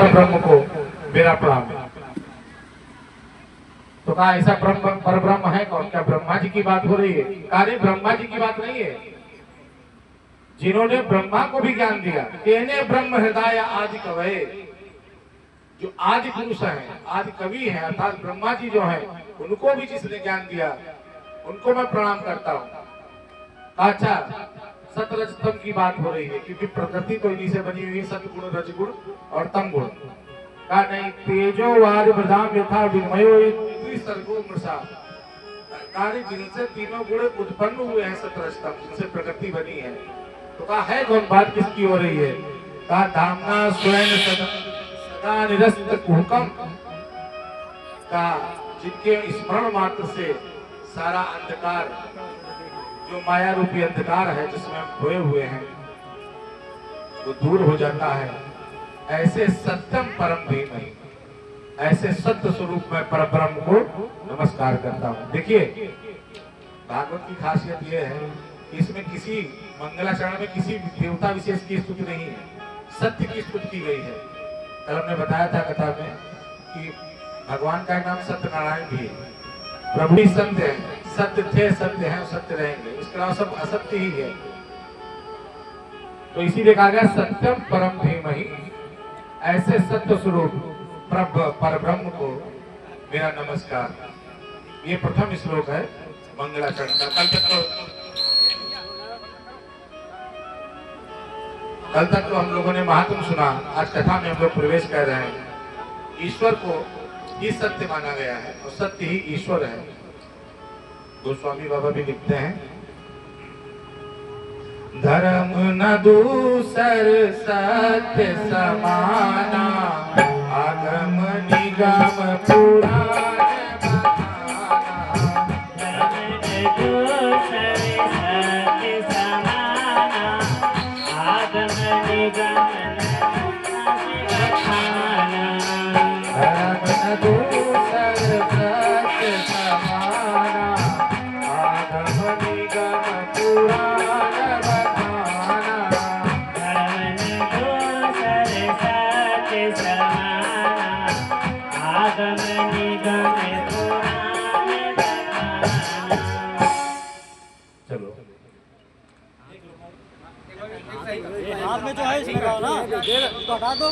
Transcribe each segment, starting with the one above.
ब्रह्म को मेरा प्रणाम। तो कहा ऐसा ब्रह्म पर ब्रह्म है कौन? क्या ब्रह्मा जी की बात हो रही है? कहा नहीं, ब्रह्मा जी की बात नहीं है। जिन्होंने ब्रह्मा को भी ज्ञान दिया, तेने ब्रह्म हृदय आदि कवये, जो आदि पुरुष है, आदि कवि है, अर्थात ब्रह्मा जी जो है, उनको भी जिसने ज्ञान दिया, उनको मैं प्रणाम करता हूँ। अच्छा, सतरजतम की बात हो रही है, क्योंकि प्रकृति तो इन्हीं से बनी हुई है, सतगुण, रजगुण और तम गुण। कहा नहीं, तेजो वार प्रधान यथा विमयो सर्गो मृषा, कार्य जिनसे तीनों गुण उत्पन्न हुए हैं, सतरजतम, जिनसे प्रकृति बनी है। तो कहा है कौन? बात किसकी हो रही है? कहा धामना स्वयं सदा निरस्त कुहकम, का जिनके स्मरण मात्र से सारा अंधकार, जो माया रूपी अंधकार है जिसमें हम खोए हुए हैं, वो दूर हो जाता है। ऐसे सत्यम परम धीमहि, ऐसे सत्य स्वरूप में परब्रह्म को नमस्कार करता हूँ। देखिए, भागवत की खासियत यह है कि इसमें किसी मंगलाचरण में किसी देवता विशेष की स्तुति नहीं है, सत्य की स्तुति की गई है। कल हमने बताया था कथा में कि भगवान का नाम सत्यनारायण भी है, प्रभु ही सत्य है, सत्य थे, सत्य हैं, सत्य रहेंगे, इसके अलावा सब असत्य ही है। तो इसीलिए कहा गया सत्यम परम धीमहि, ऐसे सत्य स्वरूप परब्रह्म को मेरा नमस्कार। ये प्रथम श्लोक है मंगलाचरण का। कल तक तो हम लोगों ने महात्म सुना, आज कथा में हम लोग प्रवेश कर रहे हैं। ईश्वर को ही सत्य माना गया है और सत्य ही ईश्वर है। गोस्वामी बाबा भी लिखते हैं, धर्म न दूसर सत्य समाना, आगम निगम पुराण हाथ में जो है इसमें गाओ ना, तो हटा दो।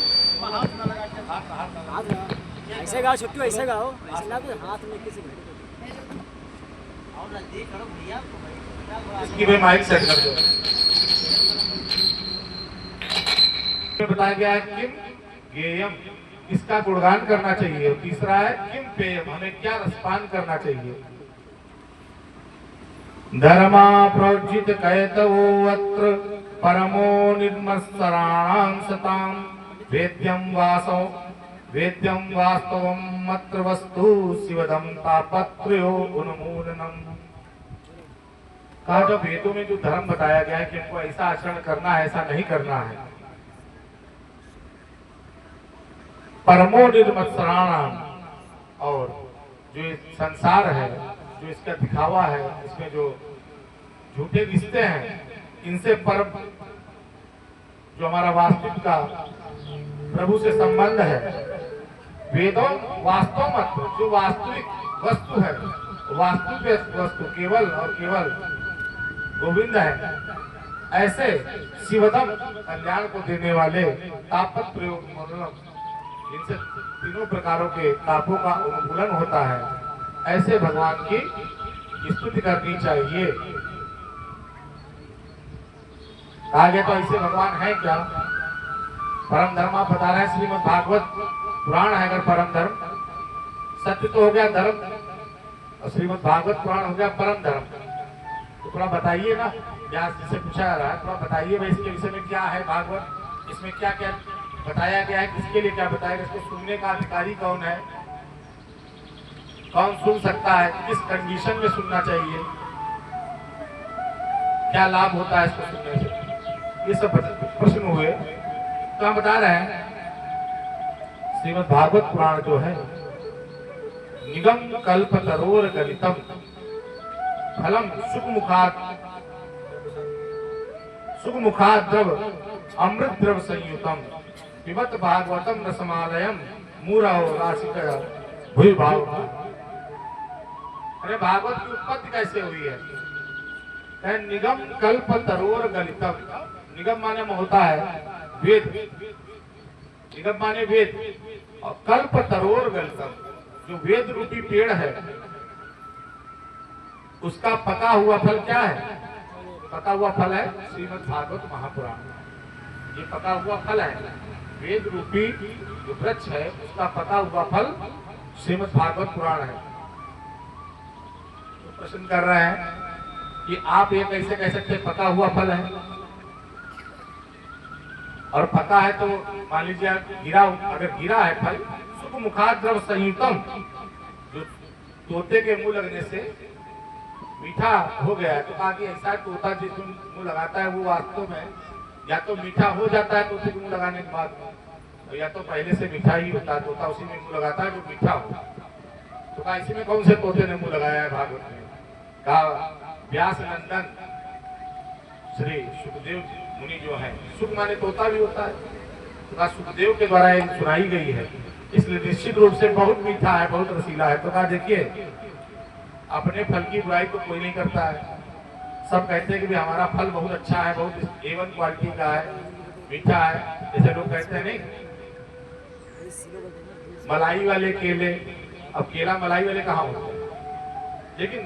ऐसे गाओ छुट्टू, ऐसे गाओ, ऐसे ना कोई हाथ में किसी इसकी भी माइक सेट कर दो। बताया गया है किम गेयम, इसका गुणगान करना चाहिए। तीसरा है किम पेयम, हमें क्या रसपान करना चाहिए। धर्मा प्रोजित कहतवो अत्र परमो निर्मत्सराणां सतां, वेद्यं वास्तवं मत्र वस्तु शिवदं तापत्रयो उन्मूलनम्। कहा, जो वेदों में जो धर्म बताया गया है कि इनको ऐसा आचरण करना है, ऐसा नहीं करना है। परमो निर्मत्सराणां, और जो संसार है, जो इसका दिखावा है, इसमें जो झूठे रिश्ते हैं, इनसे परम जो हमारा वास्तविक का प्रभु से संबंध है। वेदों वास्तव मत, जो वास्तविक वस्तु है, वास्तविक वस्तु केवल और केवल गोविंद है। ऐसे शिवदम, कल्याण को देने वाले, तापत प्रयोग मनोरम, जिनसे तीनों प्रकारों के तापों का उन्मूलन होता है, ऐसे भगवान की स्तुति करनी चाहिए। कहा गया तो ऐसे भगवान है क्या? परम धर्म आप बता रहे हैं, श्रीमद् भागवत पुराण है। अगर परम धर्म सत्य तो हो गया धर्म, और श्रीमद् भागवत पुराण हो गया परम धर्म, तो थोड़ा बताइए ना। व्यास जी से पूछा जा रहा है, थोड़ा बताइए भाई इसके विषय में क्या है भागवत, इसमें क्या क्या बताया गया है, किसके लिए क्या बताया गया, इसको सुनने का अधिकारी कौन है, कौन सुन सकता है, किस कंडीशन में सुनना चाहिए, क्या लाभ होता है इसको सुनने से, ये सब प्रश्न हुए। तो हम बता रहे हैं, श्रीमद् भागवत पुराण जो है, निगम कल्प तरोर गलितम फलम सुख मुखात द्रव अमृत द्रव संयुतम पिबत भागवतम रसमालयम मूढ़ो राशिक भूय भाव। अरे भागवत की उत्पत्ति कैसे हुई है? कहे निगम कल्प तरोर गलितम। निगम माने में होता है वेद, निगम माने वेद, और कल्प तरोर गलितम जो वेद रूपी पेड़ है उसका पका हुआ फल क्या है? पका हुआ फल है श्रीमद् भागवत महापुराण। ये पका हुआ फल है, वेद रूपी जो वृक्ष है उसका पका हुआ फल श्रीमद् भागवत पुराण है। तो प्रश्न कर रहे हैं कि आप ये कैसे कह सकते हैं पका हुआ फल है? और पका है तो मान लीजिए गिरा, अगर गिरा है फल सुख मुखाद्रव संयुतम, जो तोते के मुंह लगने से मीठा हो गया है, तो कहा कि ऐसा तोता जिसमें मुंह लगाता है वो वास्तव में या तो मीठा हो जाता है तोते के मुंह लगाने के बाद, या तो पहले से मीठा ही होता है, तोता उसी में मुंह लगाता है जो मीठा हो। तो कहा इसी में कौन से तोते ने मुंह लगाया है भागवत में? कहा व्यास नंदन श्री सुखदेव मुनि जो है, सुख माने तोता भी होता है, तो कहा सुखदेव के द्वारा ये सुनाई गई है, इसलिए निश्चित रूप से बहुत मीठा है, बहुत रसीला है। तो कहा देखिए अपने फल की बुराई तो कोई नहीं करता है, सब कहते हैं कि हमारा फल बहुत अच्छा है, बहुत A1 क्वालिटी का है, मीठा है, जैसे लोग कहते हैं नहीं मलाई वाले केले। अब केला मलाई वाले कहाँ होते हैं, लेकिन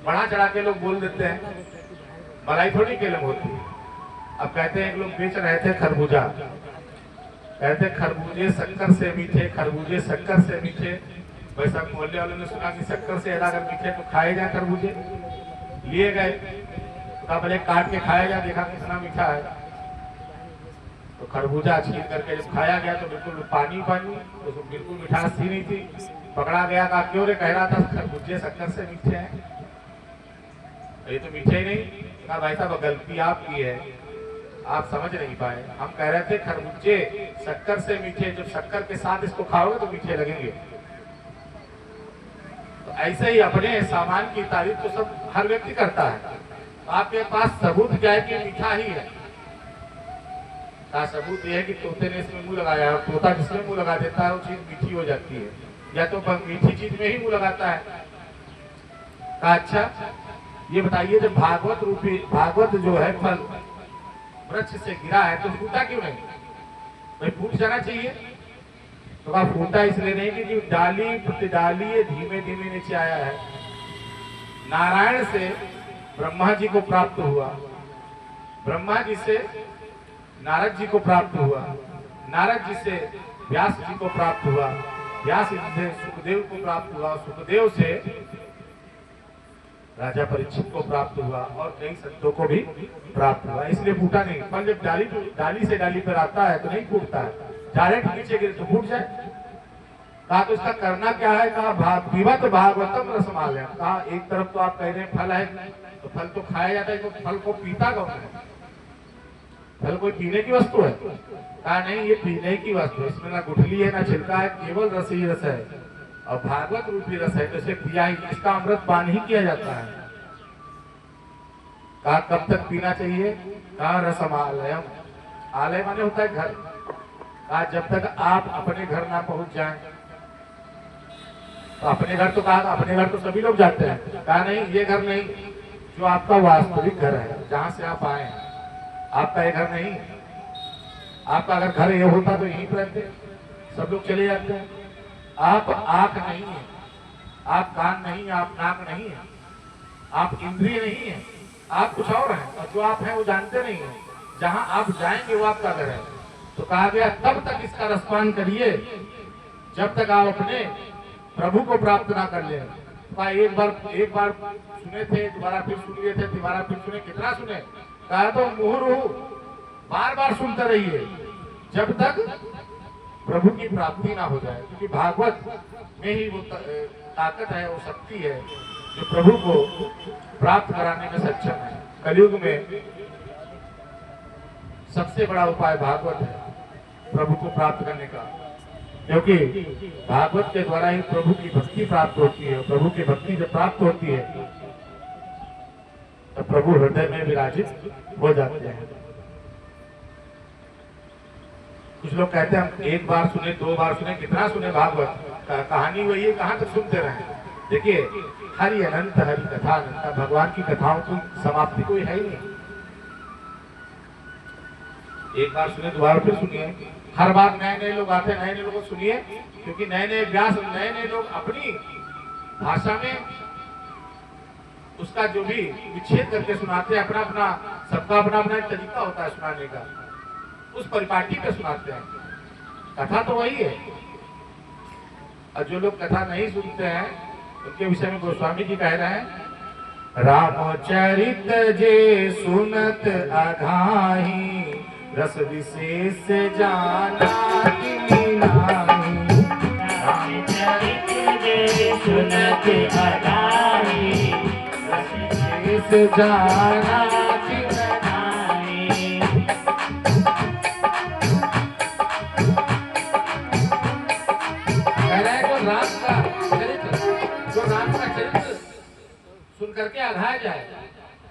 बढ़ा चढ़ा के लोग बोल देते हैं मलाई थोड़ी केले में होती है। अब कहते हैं लोग बेच रहे थे खरबूजा, कहते खरबूजे शक्कर से मीठे, खरबूजे शक्कर से मीठे। वैसा मोहल्ले वालों ने सुना कि शक्कर से अगर मीठे तो खाए जाए खरबूजे, लिए गए तो भले काट के खाया गया, देखा कितना मीठा है, तो खरबूजा छीन करके जब खाया गया तो बिल्कुल पानी पानी, तो बिल्कुल मिठास थी नहीं थी। पकड़ा गया, कहा क्यों रे, कह रहा था खरबूजे शक्कर से मीठे हैं, ये तो मीठे ही नहीं। कहा भाई साहब गलती आपकी है, आप समझ नहीं पाए, हम कह रहे थे खरबूजे शक्कर से मीठे, जब शक्कर के साथ इसको खाओगे तो मीठे लगेंगे। तो ऐसे ही अपने सामान की तारीफ तो सब हर व्यक्ति करता है, तो आपके पास सबूत क्या है कि मीठा ही है? का सबूत यह है कि तोते ने इसमें मुंह लगाया, और तोता जिसमें मुंह लगा देता है वो चीज मीठी हो जाती है, या तो मीठी चीज में ही मुंह लगाता है। कहा अच्छा ये बताइए जब भागवत रूपी भागवत जो है फल वृक्ष से गिरा है तो फूटा क्यों नहीं? भाई फूट जाना चाहिए। तो कहा फूटा इसलिए नहीं कि डाली प्रति डाली ये धीमे धीमे नीचे आया है। नारायण से ब्रह्मा जी को प्राप्त हुआ, ब्रह्मा जी से नारद जी को प्राप्त हुआ, नारद जी से व्यास जी को प्राप्त हुआ, व्यास जी से सुखदेव को प्राप्त हुआ, सुखदेव से राजा परीक्षित को प्राप्त हुआ, और कई संतों को भी प्राप्त हुआ। इसलिए फूटा नहीं। फल जब डाली से डाली पर आता है तो नहीं फूटता है, डायरेक्ट नीचे गिरे तो फूट जाए। कहा तो इसका करना क्या है? कहा पिबत भागवतम रसमालयम। कहा एक तरफ तो आप कह रहे हैं फल है, तो फल तो खाया जाता है, तो फल को पीता कौन है? फल कोई पीने की वस्तु है? कहा नहीं, ये पीने की वस्तु है, इसमें ना गुठली है ना छिलका है, केवल रस ही रस है, और भागवत रूपी रस है, तो इसे पिया ही, इसका अमृत पान ही किया जाता है। कहा कब तक पीना चाहिए? कहा रसमालयम, आलय माने होता है घर। कहा जब तक आप अपने घर ना पहुंच जाएं। तो अपने घर तो कहा अपने घर तो सभी लोग जाते हैं, कहा नहीं ये घर नहीं, जो आपका वास्तविक घर है जहां से आप आए हैं, आपका ये घर नहीं। आपका अगर घर ये होता तो यहीं पर रहते, सब लोग चले जाते हैं। आप आंख नहीं है, आप कान नहीं है, आप नाक नहीं है, आप इंद्रिय नहीं है, आप कुछ और हैं, और जो आप हैं वो जानते नहीं है। जहां आप जाएंगे वो आपका घर है। तो कहा गया तब तक इसका रसपान करिए जब तक आप अपने प्रभु को प्राप्त ना कर ले। एक बार सुने थे, दोबारा फिर सुन लिए थे, दोबारा फिर सुने, कितना सुने? कहा तो मुहुर्हु बार बार सुनते रहिए जब तक प्रभु की प्राप्ति ना हो जाए, क्योंकि भागवत में ही वो ताकत है, वो शक्ति है जो प्रभु को प्राप्त कराने में सक्षम है। कलयुग में सबसे बड़ा उपाय भागवत है प्रभु को प्राप्त करने का, क्योंकि भागवत के द्वारा ही प्रभु की भक्ति प्राप्त होती है। प्रभु की भक्ति जब प्राप्त होती है तो प्रभु हृदय में विराजित हो जाते हैं। कुछ लोग कहते हैं हम एक बार सुने, दो बार सुने, कितना सुने भागवत कहानी वही है, कहाँ तक सुनते रहे। देखिए हरि अनंत, हरि कथा अनंत, भगवान की कथाओं की समाप्ति कोई है ही नहीं। एक बार सुने, दोबारा फिर सुनिए। हर बार नए नए लोग आते हैं, नए नए लोगों को सुनिए, क्योंकि नए नए व्यास, नए नए लोग अपनी भाषा में उसका जो भी विच्छेद करके सुनाते हैं, अपना अपना, सबका अपना अपना एक तरीका होता है सुनाने का, उस परिपाटी पे सुनाते हैं। कथा तो वही है। और जो लोग कथा नहीं सुनते हैं उनके विषय में गोस्वामी जी कह रहे हैं, रामचरित जे सुनत अघाही, रस विशेष जाना तिनि नाही। रामचरित जे सुनत अघाही, रस विशेष जाना तिनि नाही। कह रहे हैं जो राम का चरित्र सुन करके अघा जाए,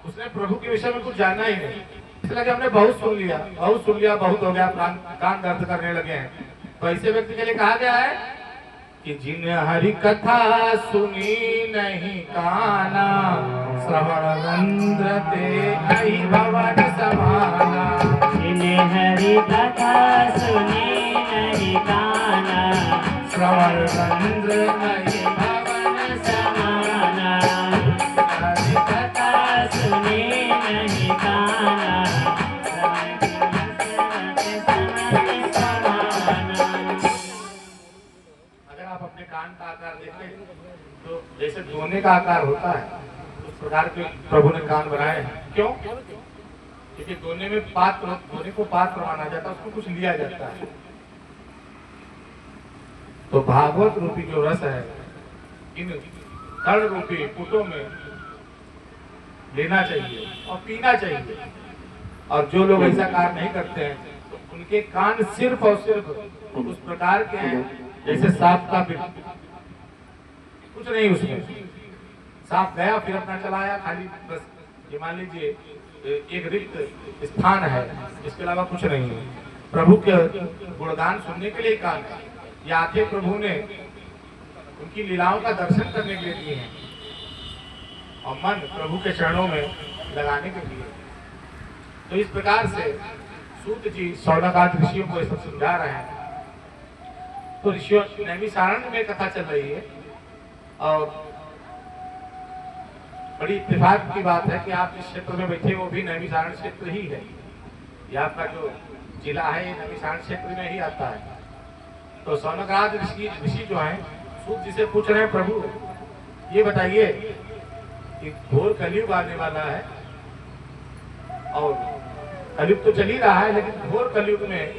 उसने प्रभु के विषय में कुछ जाना ही नहीं। इसलिए हमने बहुत सुन लिया, बहुत सुन लिया, बहुत हो गया, कान दर्द करने लगे हैं। तो ऐसे व्यक्ति के लिए कहा गया है कि जिन हरि कथा सुनी नहीं काना, श्रवण रंध्र ते आई भवन समाना। जिन्हें हरि कथा सुनी नहीं काना, श्रवण रंध्र नहीं भवन समाना। हरि कथा सुनी नहीं काना, अगर आप अपने कान का आकार देखें तो जैसे दोने का आकार होता है, उस प्रकार के प्रभु ने कान बनाए हैं। क्यों? क्योंकि दोने में पात्र, दोने को पात्र माना जाता है, उसको कुछ लिया जाता है। तो भागवत रूपी जो रस है इन कर्ण रूपी पुटों में लेना चाहिए और पीना चाहिए। और जो लोग ऐसा कार्य नहीं करते हैं तो उनके कान सिर्फ और सिर्फ उस प्रकार के हैं जैसे सांप का बिल, कुछ नहीं उसमें। सांप गया फिर अपना चलाया, खाली बस ये मान लीजिए एक रिक्त स्थान है, इसके अलावा कुछ नहीं है। प्रभु के गुणगान सुनने के लिए कान है, या आंखें प्रभु ने उनकी लीलाओं का दर्शन करने के लिए दिए हैं, और मन प्रभु के चरणों में लगाने के लिए। तो इस प्रकार से सूत जी सौनकादि ऋषियों को सब समझा रहे हैं। तो ऋषियों नैमिषारण्य में कथा चल रही है, और बड़ी इत्तेफाक की बात है कि आप जिस क्षेत्र में बैठे वो भी नैमिषारण्य क्षेत्र ही है। ये आपका जो जिला है ये नैमिषारण्य क्षेत्र में ही आता है। तो सौनकादि ऋषि जो हैं सूत जी से पूछ रहे हैं, प्रभु ये बताइए कि घोर कलयुग आने वाला है, और कलयुग तो चल ही रहा है, लेकिन घोर कलयुग में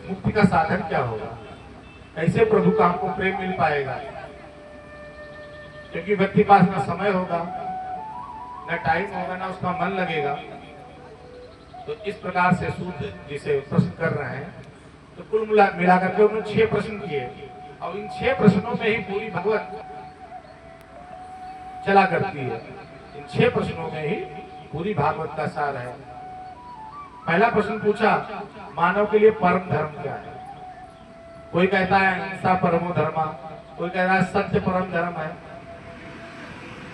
मुक्ति का साधन क्या होगा? कैसे प्रभु का हमको प्रेम मिल पाएगा? क्योंकि व्यक्ति पास ना समय होगा, ना टाइम होगा, ना उसका मन लगेगा। तो इस प्रकार से सूत जिसे प्रश्न कर रहे हैं, तो कुल मिलाकर के उन्होंने 6 प्रश्न किए, और इन 6 प्रश्नों में ही पूरी भगवत चला करती है। इन 6 प्रश्नों में ही पूरी भागवत का सार है। पहला प्रश्न पूछा, मानव के लिए परम धर्म क्या है? कोई कहता है अहिंसा परमो धर्मा, कोई कह रहा है सत्य परम धर्म है,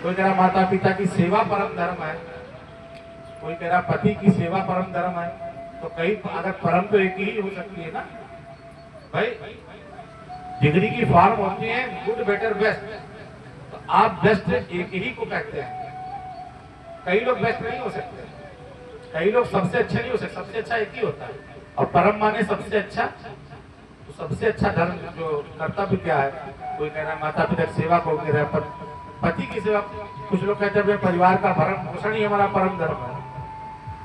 कोई कह रहा माता पिता की सेवा परम धर्म है, कोई कह रहा पति की सेवा परम धर्म है। तो कई अगर परम तो एक ही हो सकती है ना भाई। डिग्री की फॉर्म होती है गुड बेटर बेस्ट, तो आप बेस्ट एक ही को कहते हैं। कई लोग बेस्ट नहीं हो सकते, कई लोग सबसे अच्छे नहीं हो सकते, सबसे अच्छा एक ही होता है। और परम माने सबसे अच्छा, तो सबसे अच्छा धर्म जो कर्तव्य क्या है? कोई कह रहा है माता पिता की सेवा, को कह रहा है पति की सेवा, कुछ लोग कहते हैं परिवार का भरण पोषण ही हमारा परम धर्म है।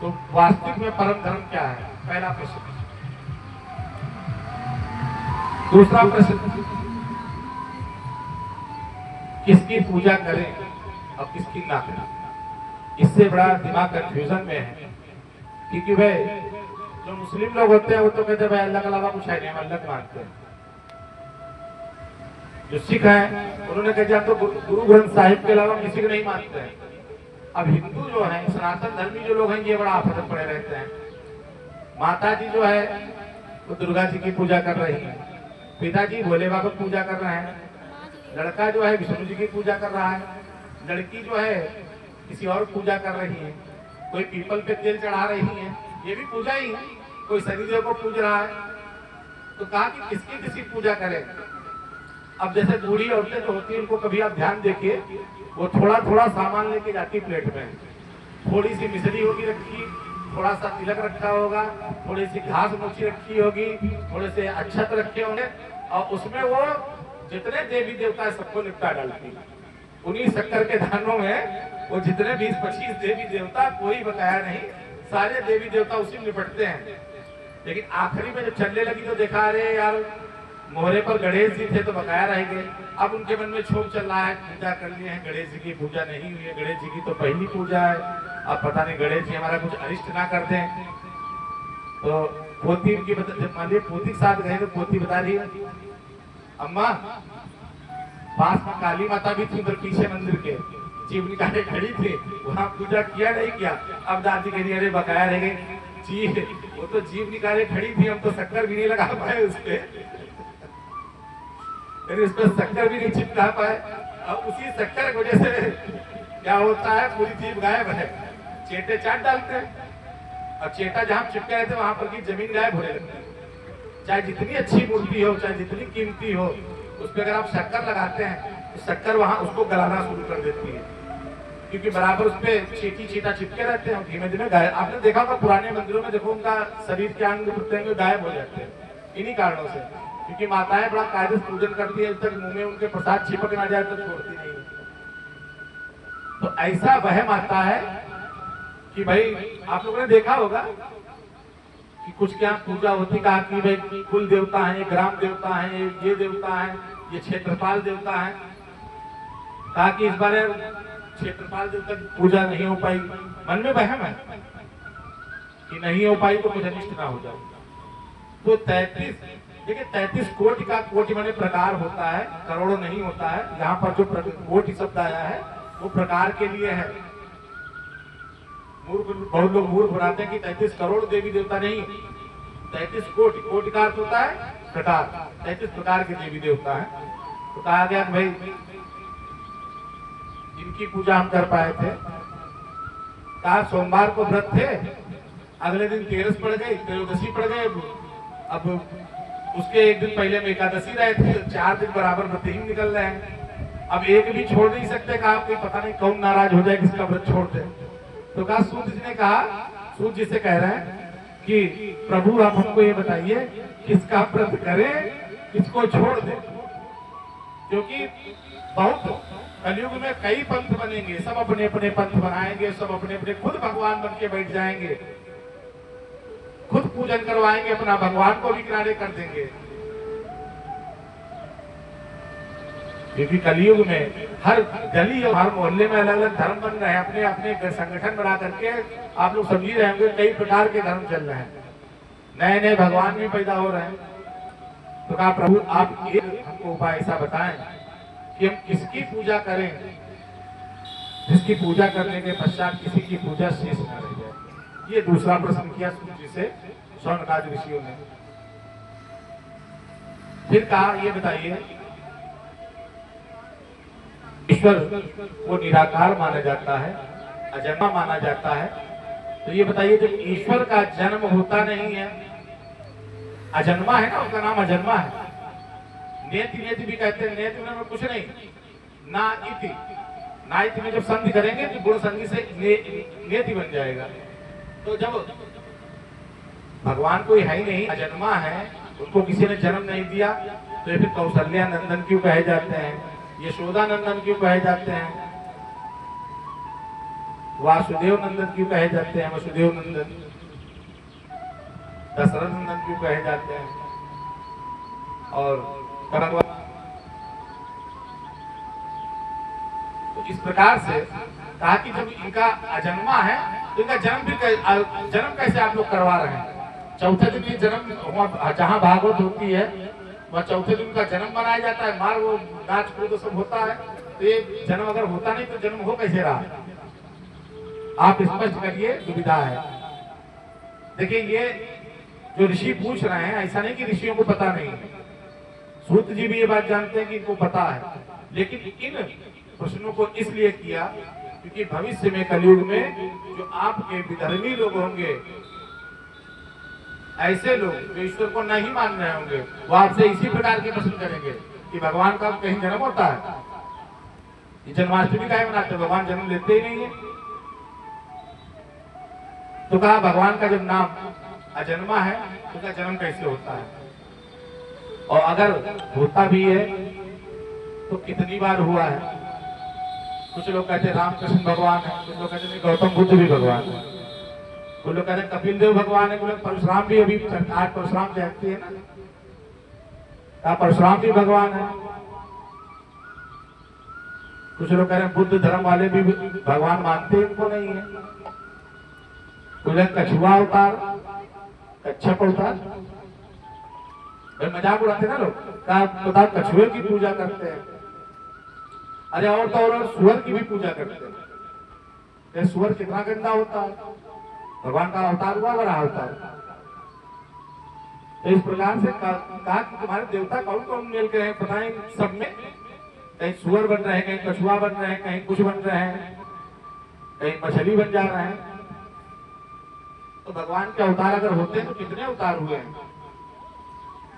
तो वास्तविक में परम धर्म क्या है? पहला प्रश्न। दूसरा प्रश्न, किसकी पूजा करें और किसकी ना करें? इससे बड़ा दिमाग कंफ्यूजन में है। क्योंकि भाई जो मुस्लिम लोग होते हैं वो तो कहते हैं भाई अल्लाह के अलावा कुछ है नहीं, हम अल्लाह मानते हैं। जो सिख हैं उन्होंने कहा हम तो गुरु ग्रंथ साहिब के अलावा किसी को नहीं मानते हैं। अब हिंदू जो है, सनातन धर्मी जो लोग हैं, ये बड़ा आफत पड़े रहते हैं। माता जी जो है वो दुर्गा जी की पूजा कर रही है, पिताजी भोले बाबा की पूजा कर रहे हैं, लड़का जो है विष्णु जी की पूजा कर रहा है, लड़की जो है किसी और पूजा कर रही है, कोई पीपल पे तेल चढ़ा रही है, ये भी पूजा ही है, कोई शनिदेव को पूज रहा है। तो कहा कि किसकी किसकी पूजा करें। अब जैसे बूढ़ी औरतें जो होती है उनको कभी आप ध्यान देखिए, वो थोड़ा थोड़ा सामान लेके जाती प्लेट में, थोड़ी सी मिश्री होगी रखी, थोड़ा सा तिलक रखा होगा, थोड़ी सी घास मोची रखी होगी, थोड़े से अक्षत रखे होंगे, और उसमें वो जितने देवी देवता है सबको निपटा डालती। उन्हीं शक्कर के दानों में वो जितने 20-25 देवी देवता, कोई बकाया नहीं, सारे देवी देवता उसी में निपटते हैं। लेकिन आखिरी में जब चलने लगी तो देखा, अरे यार मोहरे पर गणेश जी थे तो बकाया रह गए। अब उनके मन में क्षोभ चल रहा है, पूजा कर लिए हैं, गणेश जी की पूजा नहीं हुई है, गणेश जी की तो पहली पूजा है, अब पता नहीं गणेश जी हमारा कुछ अरिष्ट ना कर दें। तो पोती उनकी जब मान लीजिए पोती के साथ गए तो पोती बता रही है, अम्मा पास में काली माता भी थी उधर पीछे मंदिर के, जीव निकाले खड़ी थी, वहां पूजा किया नहीं किया। अब दादी कह रही अरे बकाया रह गई जी, वो तो जीव निकाले खड़ी थी, हम तो शक्कर भी नहीं लगा पाए उस पर शक्कर भी नहीं चिपका पाए। अब उसी शक्कर की वजह से क्या होता है, पूरी जीव गायब है, चेटे चाट डालते हैं, और चेटा जहां चिपके रहते वहां पर की जमीन गायब होने लगती है। चाहे जितनी अच्छी मूर्ति हो, चाहे जितनी कीमती हो, उस पर अगर आप शक्कर लगाते हैं तो शक्कर वहां उसको गलाना शुरू कर देती है, क्योंकि बराबर उस पर चीटी चीटा चिपके रहते हैं, धीमे धीमे गायब। आपने देखा होगा पुराने मंदिरों में, देखो उनका शरीर के अंग प्रत्यंग गायब हो जाते हैं इन्हीं कारणों से, क्योंकि माताएं बड़ा कायदे से पूजन करती है, जब तक मुंह में उनके प्रसाद चिपक ना जाए तो छोड़ती नहीं। तो ऐसा वहम आता है कि भाई आप लोगों ने देखा होगा कि कुछ क्या पूजा होती, कहा कि भाई कुल देवता है, ग्राम देवता है, ये देवता है, ये क्षेत्रपाल देवता है, कहा कि इस बार क्षेत्रपाल देवता की पूजा नहीं हो पाई। मन में वहम है कि नहीं हो पाई तो कुछ अनिष्ट ना हो जाए। तो 33 कोटि का, कोटि माने प्रकार होता है, करोड़ों नहीं होता है। यहाँ पर जो कोटि शब्द आया है वो प्रकार के लिए है। बहुत लोग मूर्ख बनाते हैं कि 33 करोड़ देवी देवता नहीं, 33 कोटि, कोटि का अर्थ होता है प्रकार, 33 प्रकार के देवी देवता है। तो कहा गया कि भाई जिनकी पूजा हम कर पाए थे, कहा सोमवार को व्रत थे, अगले दिन तेरस पड़ गई, त्रयोदशी पड़ गई, अब उसके एक दिन पहले में एकादशी रहे थे, 4 दिन बराबर व्रत ही निकल रहे हैं। अब एक भी छोड़ नहीं सकते, कहा कोई पता नहीं कौन नाराज हो जाए किसका व्रत छोड़ दे। तो कहा सूत जी ने कहा, सूत जी से कह रहे हैं कि प्रभु आप हमको ये बताइए किसका व्रत करें, किसको छोड़ दे, क्योंकि बहुत कलयुग में कई पंथ बनेंगे, सब अपने अपने पंथ बनाएंगे, सब अपने अपने खुद भगवान बन के बैठ जाएंगे, खुद पूजन करवाएंगे, अपना भगवान को भी किनारे कर देंगे। क्योंकि कलयुग में हर गली और हर मोहल्ले में अलग अलग धर्म बन रहे हैं, अपने अपने संगठन बना करके। आप लोग समझ रहे होंगे कई प्रकार के धर्म चल रहे हैं, नए नए भगवान भी पैदा हो रहे हैं। तो कहा प्रभु आप ये हमको उपाय ऐसा बताएं कि हम किसकी पूजा करें, जिसकी पूजा करने के पश्चात किसी की पूजा शेष न रह जाए। ये दूसरा प्रश्न किया सूत जी से शौनकादि ऋषियों ने। फिर कहा ये बताइए, ईश्वर वो निराकार माना जाता है, अजन्मा माना जाता है, तो ये बताइए जब ईश्वर का जन्म होता नहीं है, अजन्मा है ना, उसका नाम अजन्मा है। नेति नेति भी कहते हैं, नेति में कुछ नहीं, ना इति, ना इति में जब संधि करेंगे तो गुण संधि से नेति बन जाएगा। तो जब भगवान कोई है ही नहीं, अजन्मा है, उनको किसी ने जन्म नहीं दिया, तो ये फिर कौशल्या नंदन क्यों कहे जाते हैं, यशोदा नंदन क्यों कहे जाते हैं, वासुदेव नंदन क्यों कहे जाते हैं, वसुदेव नंदन, दशरथ नंदन क्यों कहे जाते हैं, और तो इस प्रकार से कहा कि जब इनका अजन्मा है तो इनका जन्म कैसे आप लोग करवा रहे हैं। चौथे दिन ये जन्म, जहाँ भागवत होती है वह चौथे दिन का जन्म मनाया जाता है, मार वो नाच कूद सब होता है, तो ये जन्म अगर होता नहीं तो जन्म हो कैसे रहा, आप स्पष्ट करिए, दुविधा है। देखिए ये जो ऋषि पूछ रहे हैं, ऐसा नहीं कि ऋषियों को पता नहीं है, सूत जी भी ये बात जानते हैं कि इनको पता है, लेकिन इन प्रश्नों को इसलिए किया क्योंकि भविष्य में कलयुग में जो आपके विधर्मी लोग होंगे, ऐसे लोग जो ईश्वर को नहीं मान रहे होंगे, वो आपसे इसी प्रकार के प्रश्न करेंगे कि भगवान का कहीं जन्म होता है, ये जन्माष्टमी का मनाते, भगवान जन्म लेते ही नहीं है। तो कहा भगवान का जब नाम अजन्मा है तो क्या जन्म कैसे होता है, और अगर होता भी है तो कितनी बार हुआ है। कुछ लोग कहते हैं रामकृष्ण भगवान है, कुछ लोग कहते हैं गौतम बुद्ध भी भगवान है, कुछ लोग कहते हैं कपिल देव भगवान है, कुछ लोग परशुराम भी, अभी आज परशुराम जयंती है ना, परशुराम भी भगवान है। कुछ लोग कह रहे हैं बुद्ध धर्म वाले भी भगवान मानते हैं, इनको नहीं है। कुछ लोग कछुआ अवतार, कच्छप अवतार, मजाक उड़ाते ना लोग, कहा कछुए की पूजा करते हैं, अरे और तो और सुअर की भी पूजा करते हैं। सुअर कितना गंदा होता है, भगवान का अवतार हुआ, बड़ा अवतार। तो इस प्रकार से कहा कि तुम्हारे देवता कौन कौन मिल के हैं, पता नहीं सब में कहीं सुअर बन रहे हैं, कहीं कछुआ बन रहे हैं, कहीं कुछ बन रहे हैं, कहीं मछली बन जा रहे हैं। तो भगवान के अवतार अगर होते हैं तो कितने अवतार हुए हैं,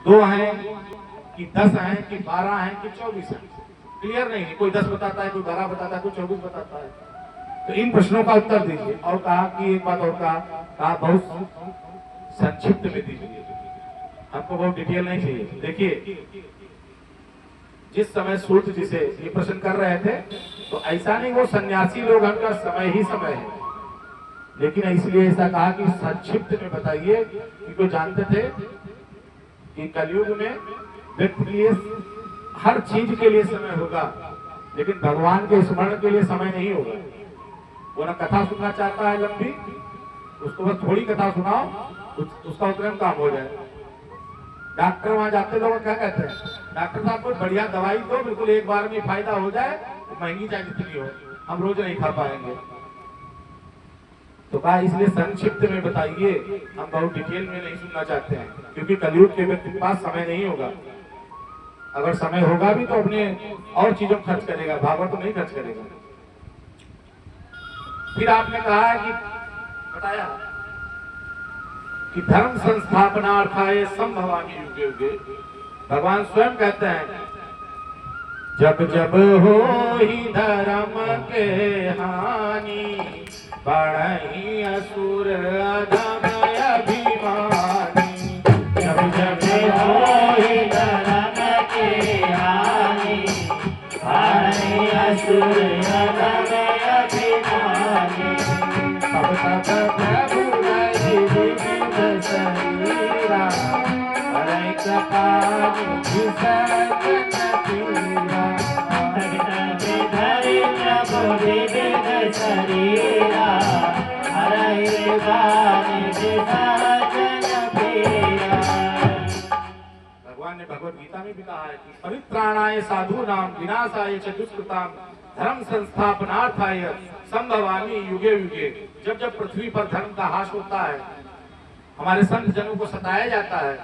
2 हैं कि 10 हैं कि 12 हैं कि 24 हैं, क्लियर नहीं है। कोई 10 बताता है, कोई 12 बताता है, कोई 24 बताता है। तो इन प्रश्नों का उत्तर दीजिए। और कहा कि एक बात और कहा बहुत संक्षिप्त में दीजिए, हमको बहुत डिटेल नहीं चाहिए। देखिए जिस समय सूत जी से ये प्रश्न कर रहे थे तो ऐसा नहीं वो सन्यासी लोग उनका समय ही समय है, लेकिन इसलिए ऐसा कहा कि संक्षिप्त में बताइए, क्योंकि जानते थे कि कलयुग में व्यक्ति के लिए हर चीज के लिए समय होगा, लेकिन भगवान के स्मरण के लिए समय नहीं होगा। वो ना कथा सुनना चाहता है लंबी, उसको बस थोड़ी कथा सुनाओ, उसका उतना काम हो जाए। डॉक्टर वहां जाते लोग क्या कहते हैं, डॉक्टर साहब कोई बढ़िया दवाई दो, बिल्कुल एक बार में फायदा हो जाए, तो महंगी चाहे जितनी हो, हम रोज नहीं खा पाएंगे। तो कहा इसलिए संक्षिप्त में बताइए, हम बहुत डिटेल में नहीं सुनना चाहते हैं, क्योंकि कलयुग के व्यक्ति के पास समय नहीं होगा। अगर समय होगा भी तो अपने और चीजों में खर्च करेगा, भागवत तो नहीं खर्च करेगा। फिर आपने कहा कि बताया कि धर्म संस्थापनार्थाय संभवामि युगे युगे। भगवान स्वयं कहते हैं जब जब हो ही धर्म के हानि, बढ़ई असुर अधम अभिमानी। जब जब हो ही धर्म के हानि, बढ़ई असुर अधम अभिमानी। तब तक प्रभु विविध शरीरा, हरै कपाल विसर्जन पीरा। तब तक धरि प्रभु विविध शरीरा, हरै कपाल विसर्जन पीरा। भगवान ने भगवत गीता में भी कहा है कि परित्राणाय साधूनां विनाशाय च दुष्कृतां धर्म संस्थापनार्थाय संभवामि युगे युगे। जब जब पृथ्वी पर धर्म का हास होता है, हमारे संत जनों को सताया जाता है,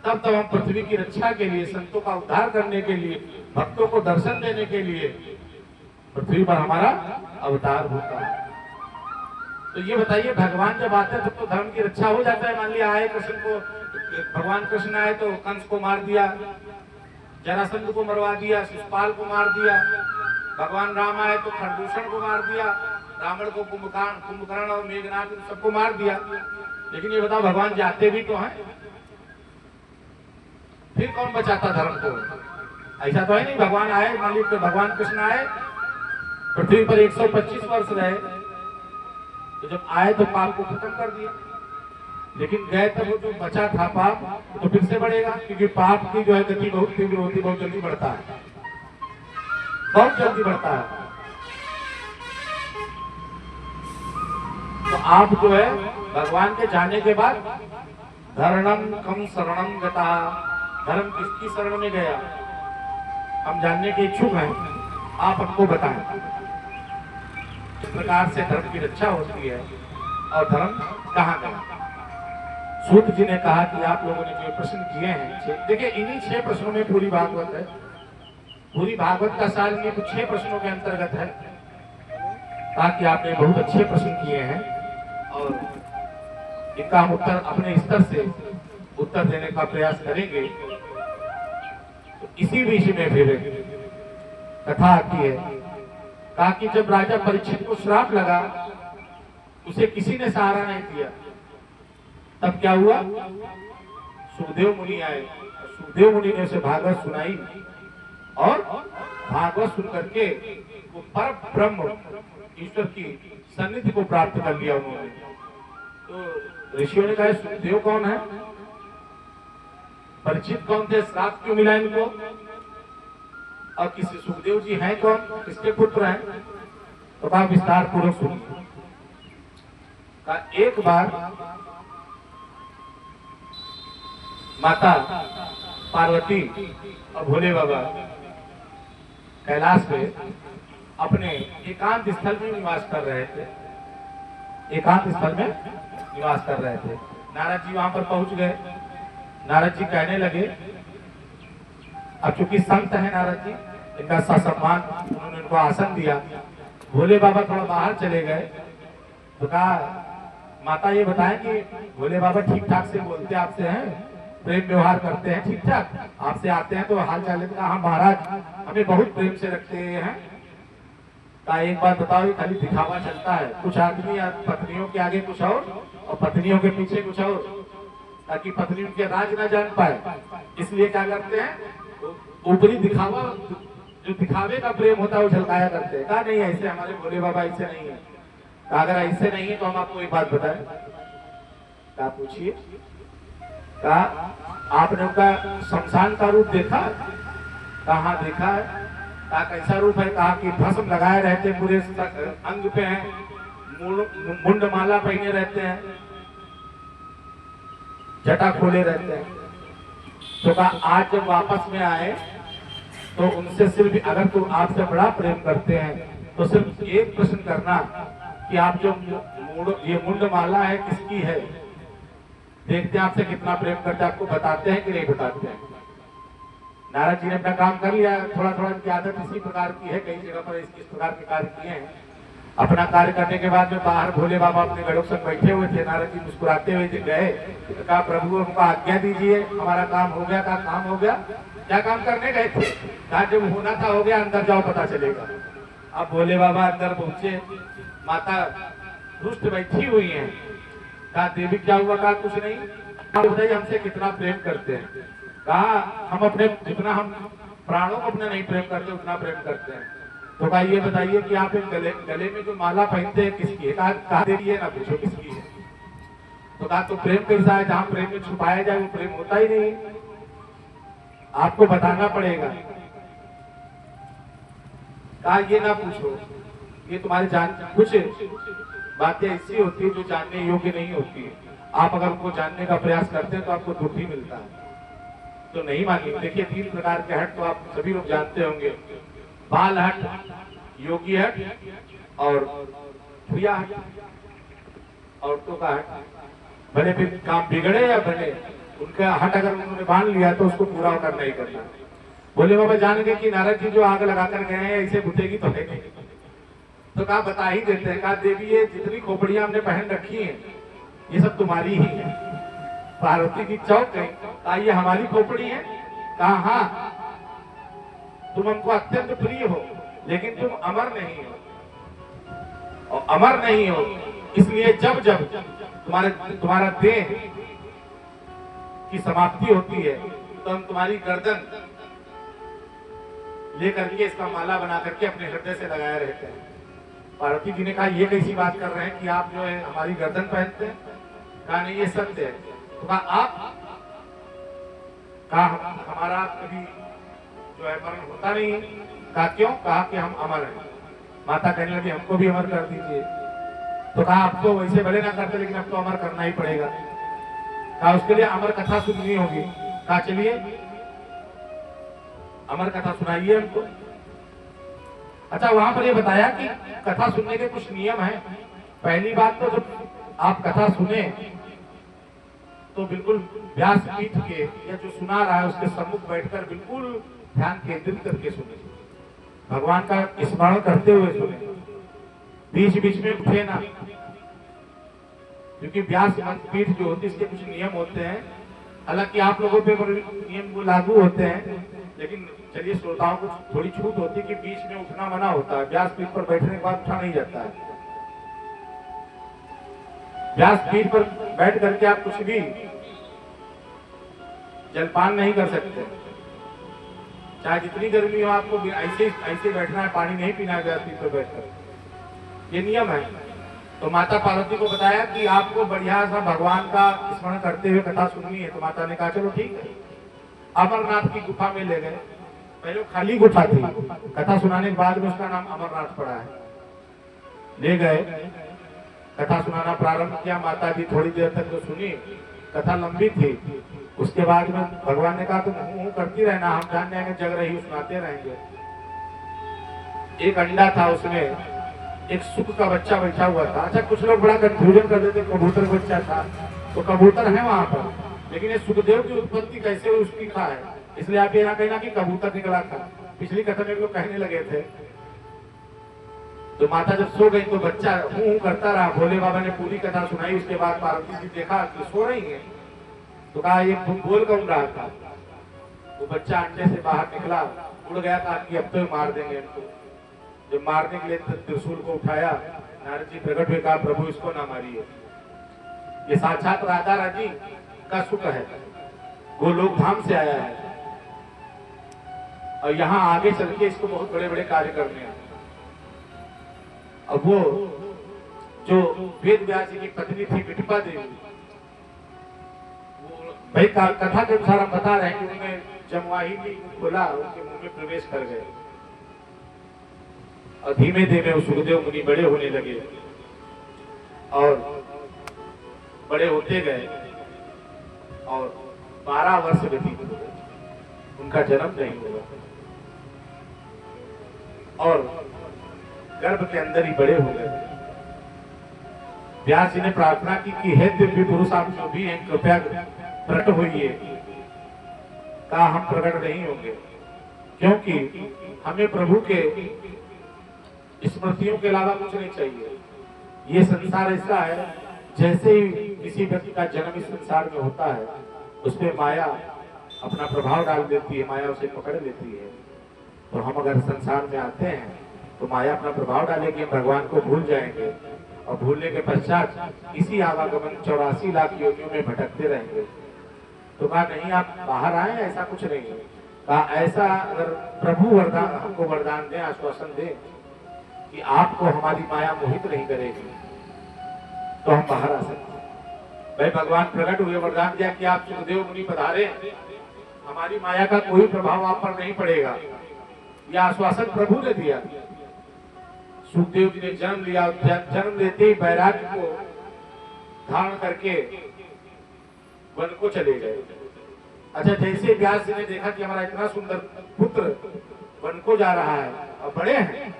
तब तब हम पृथ्वी की रक्षा के लिए, संतों का उद्धार करने के लिए, भक्तों को दर्शन देने के लिए पृथ्वी पर हमारा अवतार होता है। तो ये बताइए भगवान जब आते हैं तब तो धर्म की रक्षा हो जाता है। मान लिया आए कृष्ण को, भगवान कृष्ण आए तो कंस को मार दिया, जरासंध को मरवा दिया, शिशुपाल को मार दिया। भगवान राम आए तो खरदूषण को मार दिया, रावण को, कुंभकर्ण और मेघनाथ सबको मार दिया। लेकिन ये बताओ भगवान जाते भी तो हैं, फिर कौन बचाता धर्म को? ऐसा तो है नहीं। भगवान आए, मान लीजिए भगवान कृष्ण आए, पृथ्वी पर 125 वर्ष रहे, तो जब आए तो पाप को खत्म कर दिया, लेकिन गए तब वो जो बचा था पाप तो फिर से बढ़ेगा, क्योंकि पाप की जो है गति बहुत तीव्र होती, बहुत जल्दी बढ़ता है, बहुत जल्दी बढ़ता है। तो आप जो है भगवान के जाने के बाद धर्मम कम शरणम गता, धर्म किसकी शरण में गया हम जानने के इच्छुक हैं, आप हमको बताएं। इस प्रकार से धर्म की रक्षा होती है और धर्म कहाँ गया। सूत जी ने कहा कि आप लोगों ने जो प्रश्न किए हैं, देखिए इन्हीं 6 प्रश्नों में पूरी भागवत है। पूरी भागवत का सार ये कुछ 6 प्रश्नों के अंतर्गत है। ताकि आपने बहुत अच्छे प्रश्न किए हैं और इनका हम उत्तर अपने स्तर से उत्तर देने का प्रयास करेंगे। तो इसी विषय में फिर कथा आती है। कहा कि जब राजा परीक्षित को श्राप लगा, उसे किसी ने सहारा नहीं दिया, तब क्या हुआ? सुखदेव मुनि आए। सुखदेव मुनि ने उसे भागवत सुनाई और भागवत सुन करके वो पर ब्रह्म ईश्वर की सन्निधि को प्राप्त कर लिया उन्होंने। तो ऋषियों ने कहा सुखदेव कौन है, परीक्षित कौन थे, श्राप क्यों मिला इनको, और किसी सुखदेव जी हैं कौन, किसके पुत्र हैं? तो कहा विस्तार पूर्वक सुनिए। कहा एक बार माता पार्वती और भोले बाबा कैलाश में अपने एकांत स्थल में निवास कर रहे थे। एकांत स्थल में निवास कर रहे थे। नारद जी वहां पर पहुंच गए। नारद जी कहने लगे, अब चूंकि संत है नारद जी, इनका ससम्मान, उन्होंने इनको आसन दिया। भोले बाबा थोड़ा बाहर चले गए। तो कहा माता ये बताएं कि भोले बाबा ठीक ठाक से बोलते आपसे हैं, प्रेम व्यवहार करते हैं ठीक ठाक, आपसे आते हैं तो हाल चाल लेते हैं? हाँ महाराज हमें बहुत प्रेम से रखते हैं। का एक बात बताओ, खाली दिखावा चलता है, कुछ आदमी पत्नियों के आगे कुछ और पत्नियों के पीछे कुछ और, ताकि पत्नी उनके राज ना जान पाए। इसलिए क्या करते हैं, ऊपरी दिखावा, जो दिखावे का प्रेम होता है वो झलकाया करते हैं। कहा नहीं ऐसे हमारे भोले बाबा ऐसे नहीं है। कहा अगर ऐसे नहीं है तो हम आपको एक बात बताएं। कहा पूछिए। कहा आपने उनका शमशान का रूप देखा? कहा देखा है। कहा कैसा रूप है? कहा कि भस्म लगाए रहते, पूरे अंग पे हैं, मुंड माला पहने रहते हैं, जटा खोले रहते हैं। तो कहा आज जब वापस में आए तो उनसे सिर्फ, अगर तुम आपसे बड़ा प्रेम करते हैं तो सिर्फ एक प्रश्न करना कि आप जो ये मुंड माला है किसकी है? देखते हैं आपसे कितना प्रेम करते हैं, आपको बताते हैं कि नहीं बताते हैं। नारद जी ने अपना काम कर लिया। थोड़ा थोड़ा इनकी आदत इसी प्रकार की है, कई जगह पर इस प्रकार के कार्य किए हैं। अपना कार्य करने के बाद में बाहर भोले बाबा अपने गढ़ों से बैठे हुए थे। नारद जी मुस्कुराते हुए गए, तो कहा प्रभु हमको आज्ञा दीजिए, हमारा काम हो गया। कहा काम हो गया? क्या काम करने गए थे? कहा जब होना था हो गया, अंदर जाओ पता चलेगा। अब भोले बाबा अंदर पहुंचे, माता रुष्ट बैठी हुई है। कहा देवी क्या हुआ? कहा कुछ नहीं। बताइए हमसे कितना प्रेम करते हैं? कहा हम अपने, जितना हम प्राणों को अपने नहीं प्रेम करते उतना प्रेम करते हैं। तो कहा ये बताइए कि आप एक गले में जो माला पहनते हैं किसकी है? कहा देवी ना पूछो किसकी है। तो कहा तो प्रेम कैसा है? जहाँ प्रेम में छुपाया जाए वो प्रेम होता ही नहीं, आपको बताना पड़ेगा। कहा ये ना पूछो, ये तुम्हारे जान, कुछ बातें ऐसी होती है जो जानने योग्य नहीं होती है। आप अगर उनको जानने का प्रयास करते हैं तो आपको दुख ही मिलता है। तो नहीं मानिए। देखिए 3 प्रकार के हट तो आप सभी लोग जानते होंगे, बाल हट, योगी हट और प्रिया हट, औरतों का हट। भले फिर काम बिगड़े या भले, उनका हट अगर उन्होंने बांध लिया तो उसको पूरा करना ही करना। भोले बाबा जान गए कि नारद जी जो आग लगाकर गए हैं ऐसे बुझेगी तो है नहीं। तो कहा बता ही देते हैं। कहा देवी ये जितनी खोपड़ियां हमने पहन रखी हैं ये सब तुम्हारी ही है। पार्वती की चौक है। कहा ये हमारी खोपड़ी है? कहा हाँ, तुम हमको अत्यंत प्रिय हो लेकिन तुम अमर नहीं हो, और अमर नहीं हो इसलिए जब जब तुम्हारा देह की समाप्ति होती है तो हम तुम्हारी गर्दन लेकर के इसका माला बना करके अपने हृदय से लगाए रहते हैं। पार्वती जी ने कहा ये कैसी बात कर रहे हैं कि आप जो है हमारी गर्दन पहनते हैं? कहा नहीं ये सत्य है। तो कहा आप? कहा हमारा कभी जो है मरण होता नहीं है। कहा क्यों? कहा कि हम अमर हैं। माता कहने लगी हमको भी अमर कर दीजिए। तो कहा आप तो वैसे भले ना करते लेकिन अब तो अमर करना ही पड़ेगा। कहा उसके लिए अमर कथा सुननी होगी। कहा चलिए अमर कथा सुनाइए हमको। अच्छा वहां पर ये बताया कि कथा सुनने के कुछ नियम हैं। पहली बात तो जब आप कथा सुने तो बिल्कुल व्यास पीठ के या जो सुना रहा है उसके सम्मुख बैठकर बिल्कुल ध्यान केंद्रित करके सुने, भगवान का स्मरण करते हुए सुने, बीच बीच में उठे ना, क्योंकि व्यास पीठ जो होती है इसके कुछ नियम होते हैं। हालांकि आप लोगों पे नियम वो लागू होते हैं, लेकिन चलिए श्रोताओं को थोड़ी छूट होती है कि बीच में उठना मना होता है। व्यास पीठ पर बैठने के बाद उठा नहीं जाता है। व्यास पीठ पर बैठ करके आप कुछ भी जलपान नहीं कर सकते, चाहे जितनी गर्मी हो आपको ऐसे ऐसे बैठना है, पानी नहीं पीना है व्यास पीठ पर बैठकर, ये नियम है। तो माता पार्वती को बताया कि आपको बढ़िया सा भगवान का स्मरण करते हुए कथा सुननी है। तो माता ने कहा चलो ठीक है। अमरनाथ की गुफा में ले गए। पहले खाली गुफा थी, कथा सुनाने के बाद में उसका नाम अमरनाथ पड़ा है। ले गए, कथा सुनाना प्रारंभ किया। माता जी थोड़ी देर तक तो सुनी, कथा लंबी थी। उसके बाद में भगवान ने कहा तुम हूं करती रहना, हम जान जाएंगे जग रही सुनाते रहेंगे। एक अंडा था, उसमें एक सुख का बच्चा बैठा हुआ था। अच्छा, कुछ लोग बड़ा कंफ्यूजन कर देते, कबूतर बच्चा था तो कबूतर है वहां पर, लेकिन ये सुखदेव की उत्पत्ति कैसे हुई उसकी कहा है, इसलिए आप ये ना कहना कि कबूतर निकला था। पिछली कथा में लोग कहने लगे थे। तो माता जब सो गई तो बच्चा हूं करता रहा। भोले बाबा ने पूरी कथा सुनाई। उसके बाद पार्वती जी देखा कि सो रही है, तो कहा ये बोल कौन रहा था। तो बच्चा अंडे से बाहर निकला, उड़ गया था कि अब तो मार देंगे इनको। जब मारने के लिए त्रिशूल को उठाया, नारद जी प्रकट हुए, कहा प्रभु इसको ना मारिए, ये साक्षात राधा रानी का सुख है, वो लोक धाम से आया है और यहाँ आगे चल के इसको बहुत बड़े बड़े कार्य करने हैं। अब वो जो वेद व्यास जी की पत्नी थी विठपा देवी, भाई कथा के अनुसार हम बता रहे हैं कि उन्होंने जमवाही भी खोला, उनके मुंह में प्रवेश कर गए और धीमे धीमे वो सुखदेव मुनि बड़े होने लगे और बड़े होते गए और 12 वर्ष व्यतीत हो गए, उनका जन्म नहीं हुआ और गर्भ के अंदर ही बड़े हो गए। व्यास जी ने प्रार्थना की कि हे दिव्य पुरुष आप जो भी हैं कृपया प्रकट होइए। कहा हम प्रकट नहीं होंगे, क्योंकि हमें प्रभु के स्मृतियों के अलावा कुछ नहीं चाहिए। ये संसार ऐसा है, जैसे ही किसी व्यक्ति का जन्म इस संसार में होता है उस पर माया अपना प्रभाव डाल देती है, माया उसे पकड़ लेती है। तो हम अगर संसार में आते हैं तो माया अपना प्रभाव डालेगी, हम भगवान को भूल जाएंगे और भूलने के पश्चात इसी आवागमन 84 लाख योनियों में भटकते रहेंगे। तो कहा नहीं आप बाहर आए, ऐसा कुछ नहीं है। कहा ऐसा अगर प्रभु वरदान हमको वरदान दे, आश्वासन दे कि आपको हमारी माया मोहित नहीं करेगी तो हम बाहर आ सकते हैं। भाई भगवान प्रकट हुए, वरदान दिया कि आप सुखदेव मुनि पधारे, हमारी माया का कोई प्रभाव आप पर नहीं पड़ेगा। यह आश्वासन प्रभु ने दिया। सुखदेव जी ने जन्म लिया, जन्म लेते ही वैराग्य को धारण करके वन को चले गए। अच्छा, जैसे व्यास जी ने देखा कि हमारा इतना सुंदर पुत्र वन को जा रहा है और बड़े हैं,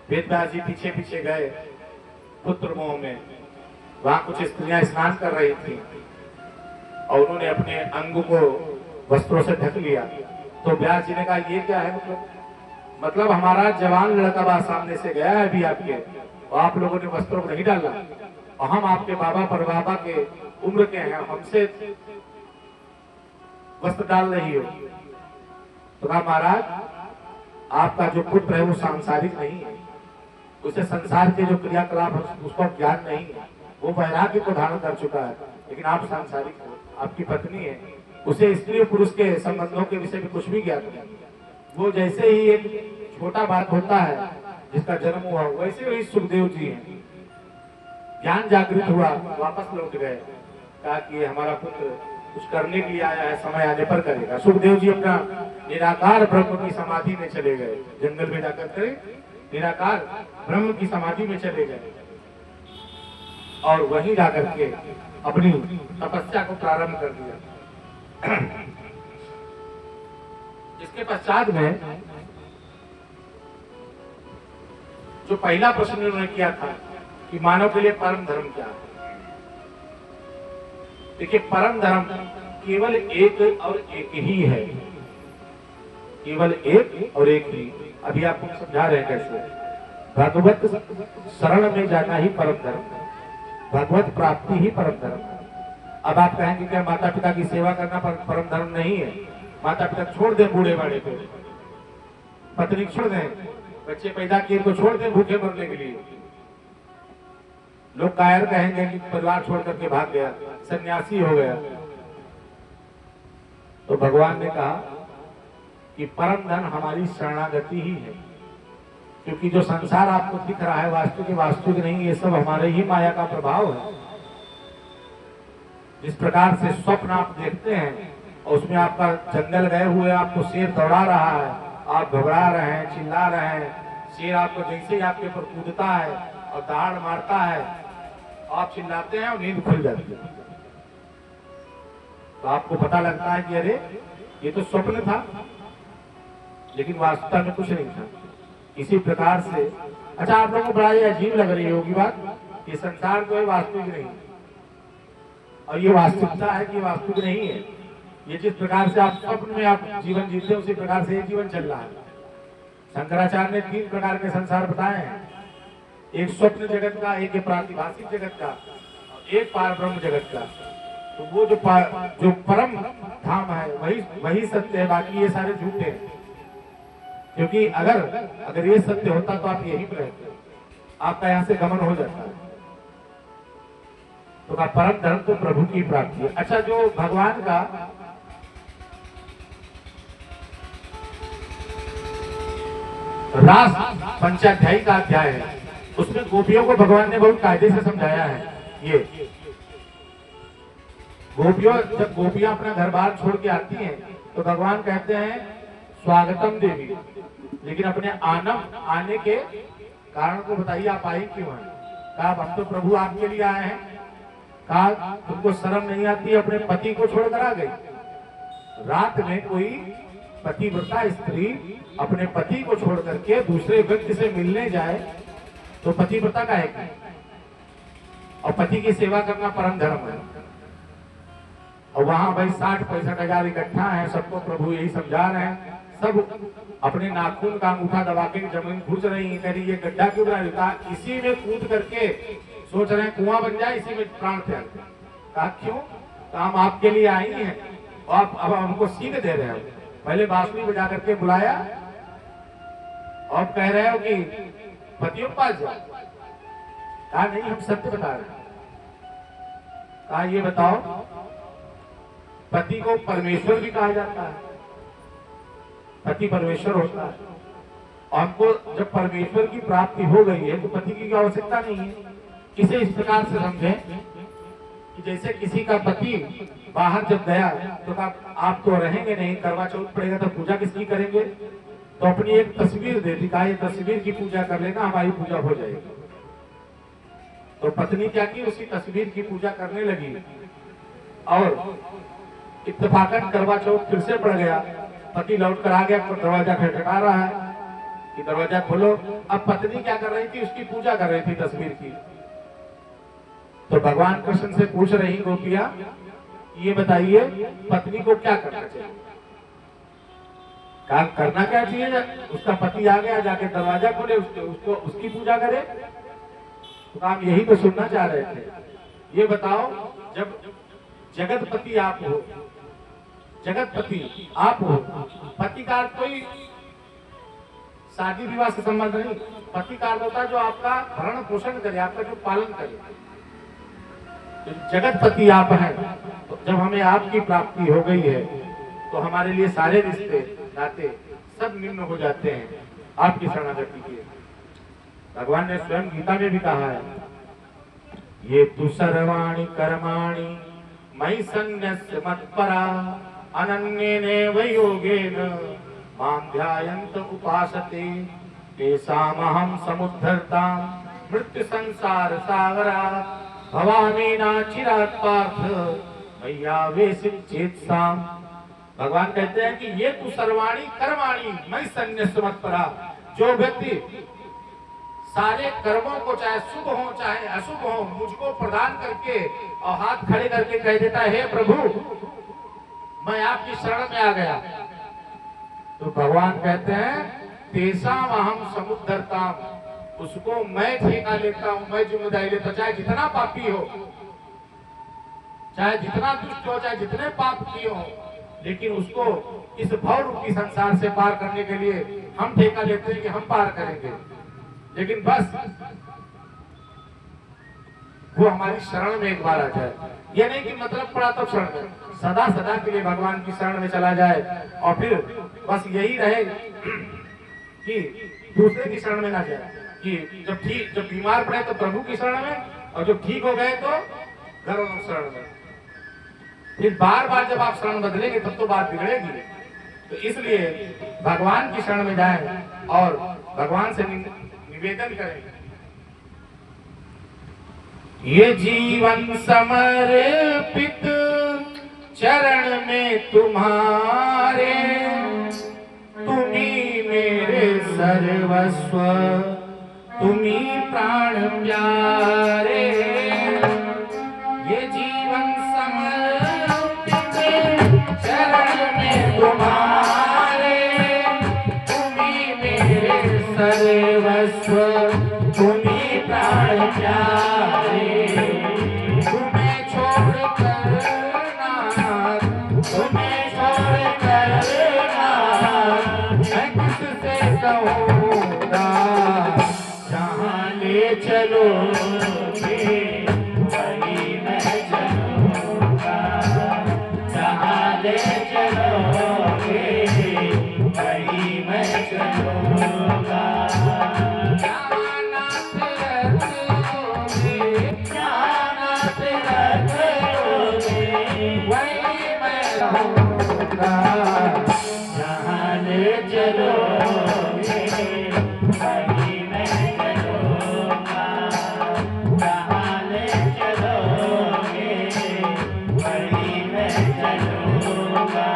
वेद व्यास जी पीछे पीछे गए पुत्र मोह में। वहां कुछ स्त्रियां स्नान कर रही थी और उन्होंने अपने अंग को वस्त्रों से ढक लिया। तो व्यास जी ने कहा ये क्या है, मतलब हमारा जवान लड़का बात सामने से गया है अभी आपके, और आप लोगों ने वस्त्रों को नहीं डाला और हम आपके बाबा पर बाबा के उम्र के हैं, हमसे वस्त्र डाल रही हो। तो कहा महाराज आपका जो पुत्र है वो सांसारिक नहीं है, उसे संसार के जो क्रियाकलाप है उसका ज्ञान नहीं है, वो वैराग्य को धारण कर चुका है। लेकिन आप सांसारिक हो, आपकी पत्नी है, उसे स्त्री और पुरुष के संबंधों के विषय में कुछ भी ज्ञान नहीं। वो जैसे ही एक छोटा बात होता है जिसका जन्म हुआ, वैसे ही सुखदेव जी हैं, ज्ञान जागृत हुआ, वापस लौट गए। कहा कि हमारा पुत्र कुछ करने के लिए आया है, समय आने पर करेगा। सुखदेव जी अपना निराकार ब्रह्म की समाधि में चले गए, जंगल में जाकर के निराकार ब्रह्म की समाधि में चले गए और वहीं जाकर के अपनी तपस्या को प्रारंभ कर दिया। इसके पश्चात में जो पहला प्रश्न उन्होंने किया था कि मानव के लिए परम धर्म क्या है, देखिए परम धर्म केवल एक और एक ही है, केवल एक और एक ही। अभी आपको समझा रहे हैं कैसे। भगवत शरण में जाना ही परम धर्म, भगवत प्राप्ति ही परम धर्म। अब आप कहेंगे क्या माता पिता की सेवा करना परम धर्म नहीं है? माता पिता छोड़ दें बूढ़े बाड़े को, पत्नी छोड़ दें, बच्चे पैदा किए तो छोड़ दें भूखे मरने के लिए। लोग कायर कहेंगे कि परिवार छोड़ करके भाग गया, सन्यासी हो गया। तो भगवान ने कहा कि परम धन हमारी शरणागति ही है, क्योंकि जो संसार आपको दिख रहा है वास्तविक नहीं, ये सब हमारे ही माया का प्रभाव है। जिस प्रकार से स्वप्न आप देखते हैं और उसमें आपका जंगल गए हुए आपको शेर दौड़ा रहा है, आप घबरा रहे हैं, चिल्ला रहे हैं, शेर आपको जैसे ही आपके ऊपर कूदता है और दाढ़ मारता है, आप चिल्लाते हैं और नींद खुल जाती है। तो आपको पता लगता है कि अरे ये तो स्वप्न था, लेकिन वास्तव में कुछ नहीं था। इसी प्रकार से अच्छा, आप लोगों को बड़ा ये अजीब लग रही होगी बात, ये संसार जो है वास्तविक नहीं, और ये वास्तविकता है कि वास्तविक नहीं है। ये जिस प्रकार से आप स्वप्न में आप जीवन जीते उसी प्रकार से ये जीवन चल रहा है। शंकराचार्य ने 3 प्रकार के संसार बताए हैं, एक स्वप्न जगत का, एक प्रातिभाषिक जगत का, एक पार ब्रह्म जगत का। तो वो जो परम धाम है वही सत्य है, बाकी ये सारे झूठे हैं। क्योंकि अगर ये सत्य होता तो आप यहीं पर रहते, आपका यहाँ से गमन हो जाता है। तो परम धर्म तो प्रभु की प्राप्ति है। अच्छा, जो भगवान का रास पंचाध्यायी का अध्याय है, उसमें गोपियों को भगवान ने बहुत कायदे से समझाया है। ये जब गोपियां अपना घर बार छोड़ के आती हैं तो भगवान कहते हैं स्वागतम देवी, लेकिन अपने आने के कारण को बताइए, आप आई क्यों हैं? कहा हम तो प्रभु आपके लिए आए हैं। कहा तुमको शर्म नहीं आती, अपने पति को छोड़कर आ गई? रात में कोई पतिव्रता स्त्री अपने पति को छोड़ करके दूसरे व्यक्ति से मिलने जाए तो पतिव्रता का है, और पति की सेवा करना परम धर्म है। और वहां भाई 60-65 इकट्ठा है, सबको प्रभु यही समझा रहे हैं, सब अपने नाखून का अंगूठा दबा के जमीन घुस रही है, कह रही ये गड्ढा क्यों बना देता, इसी में कूद करके सोच रहे हैं कुआं बन जाए, इसी में प्राण त्याग। कहा क्यों? तो हम आपके लिए आई हैं और आप अब हमको सीख दे रहे हो। पहले बांसुरी बजा करके बुलाया और कह रहे हो कि पतियों के पास जाओ। कहा नहीं, हम सत्य बता रहे हैं। कहा ये बताओ, पति को परमेश्वर भी कहा जाता है, पति परमेश्वर होता है, और हमको जब परमेश्वर की प्राप्ति हो गई है तो पति की आवश्यकता नहीं है। इसे इस प्रकार से समझें कि जैसे किसी का पति बाहर जब गया तो आप तो रहेंगे नहीं, करवा चौथ पड़ेगा तो पूजा किसकी करेंगे? तो अपनी एक तस्वीर दे दी, कहा ये तस्वीर की पूजा कर लेना, हमारी पूजा हो जाएगी। तो पत्नी क्या की, उसी तस्वीर की पूजा करने लगी और इत्तेफाकन करवा चौथ फिर से पड़ गया। पति लौट कर आ गया, दरवाजा खटखटा रहा है कि दरवाजा खोलो। अब पत्नी क्या कर रही थी, उसकी पूजा कर रही थी तस्वीर की। तो भगवान कृष्ण से पूछ रही गोपियां, ये बताइए पत्नी को क्या करना चाहिए? करना क्या चाहिए? उसका पति आ गया, जाके दरवाजा खोले, उसको उसकी पूजा करे। तो हम यही तो सुनना चाह रहे थे। ये बताओ, जब जगतपति आप हो, जगतपति आप हो, पति का कोई शादी विवाह से संबंध नहीं, पति का अर्थ होता है जो आपका भरण पोषण करे, आपका जो पालन करे। तो जगतपति आप हैं, तो जब हमें आपकी प्राप्ति हो गई है तो हमारे लिए सारे रिश्ते नाते सब निम्न हो जाते हैं आपकी शरणागति के। भगवान ने स्वयं गीता में भी कहा है, ये तु सर्वाणि कर्माणि मयि सन्न्यस्य मत्परा अनन्येनैव योगेन मां ध्यायन्त उपासते तेषामहं समुद्धर्ता मृत्यु संसार सागरात् भवामी नाचिरात् पार्थ मय्यावेशित चेतसाम्। भगवान कहते हैं कि ये तु सर्वाणि कर्माणि मयि सन्न्यस्य मत्परा, जो व्यक्ति सारे कर्मों को चाहे शुभ हो चाहे अशुभ हो मुझको प्रदान करके और हाथ खड़े करके कह देता है, हे प्रभु मैं आपकी शरण में आ गया। तो भगवान कहते हैं तेसाम अहम समुद्धरता, उसको मैं ठेका लेता हूं, मैं जिम्मेदारी लेता, चाहे जितना पापी हो, चाहे जितना दुष्ट हो, चाहे जितने पाप किए हो, लेकिन उसको इस भव रूपी संसार से पार करने के लिए हम ठेका लेते हैं कि हम पार करेंगे। लेकिन बस वो हमारी शरण में एक बार आ जाए, ये नहीं कि मतलब पड़ा तब शरण में, सदा सदा के लिए भगवान की शरण में चला जाए और फिर बस यही रहे कि दूसरे की शरण में ना जाए, कि जब बीमार पड़े तो प्रभु की शरण में और जब ठीक हो गए तो गरुड़ शरण में। फिर बार बार जब आप शरण बदलेंगे तब तो बात बिगड़ेगी। तो इसलिए भगवान की शरण में जाएं और भगवान से निवेदन करें, ये जीवन समर्पित चरण में तुम्हारे, तुम्ही मेरे सर्वस्व, तुम्ही प्राण प्यारे। ये जीवन समर्पित चरण में तुम्हारे, तुम्ही मेरे सर्वस्व, तुम्ही प्राण प्यारे। तुम्हें छोड़ कर नाथ, तुम्हें छोड़ कर नाथ, मैं किससे कहूँगा, जहाँ ले चलोगे वही मैं चलूँगा, जहाँ ले चलोगे वही मैं चलूँगा। जहाँ ले चलोगे वही मैं चलूँगा, जहाँ ले चलोगे वही मैं चलूँगा।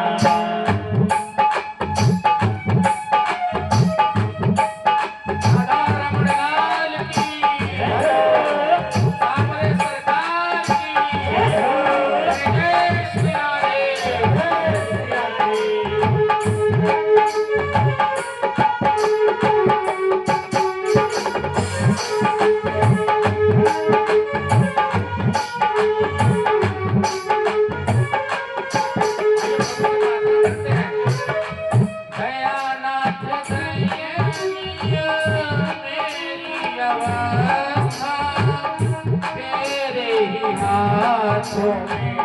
हाथों में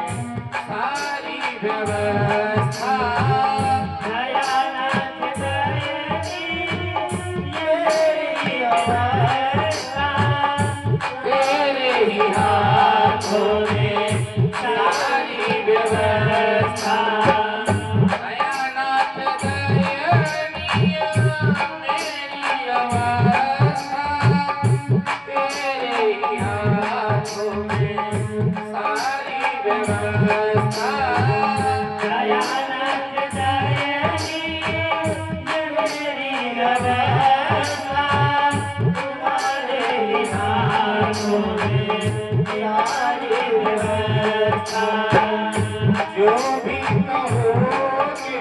सारी व्यवस्था, दयानाथ दयानी ये अवस्था, तेरे ही हाथों में सारी व्यवस्था। दयानाथ दयानी मेरी अवस्था, तेरे ही हाथों में सारी व्यवस्था। दयानाथ दयानी मेरी अवस्था, तुम्हारे ही हाथों में सारी व्यवस्था। जो भी कहोगे,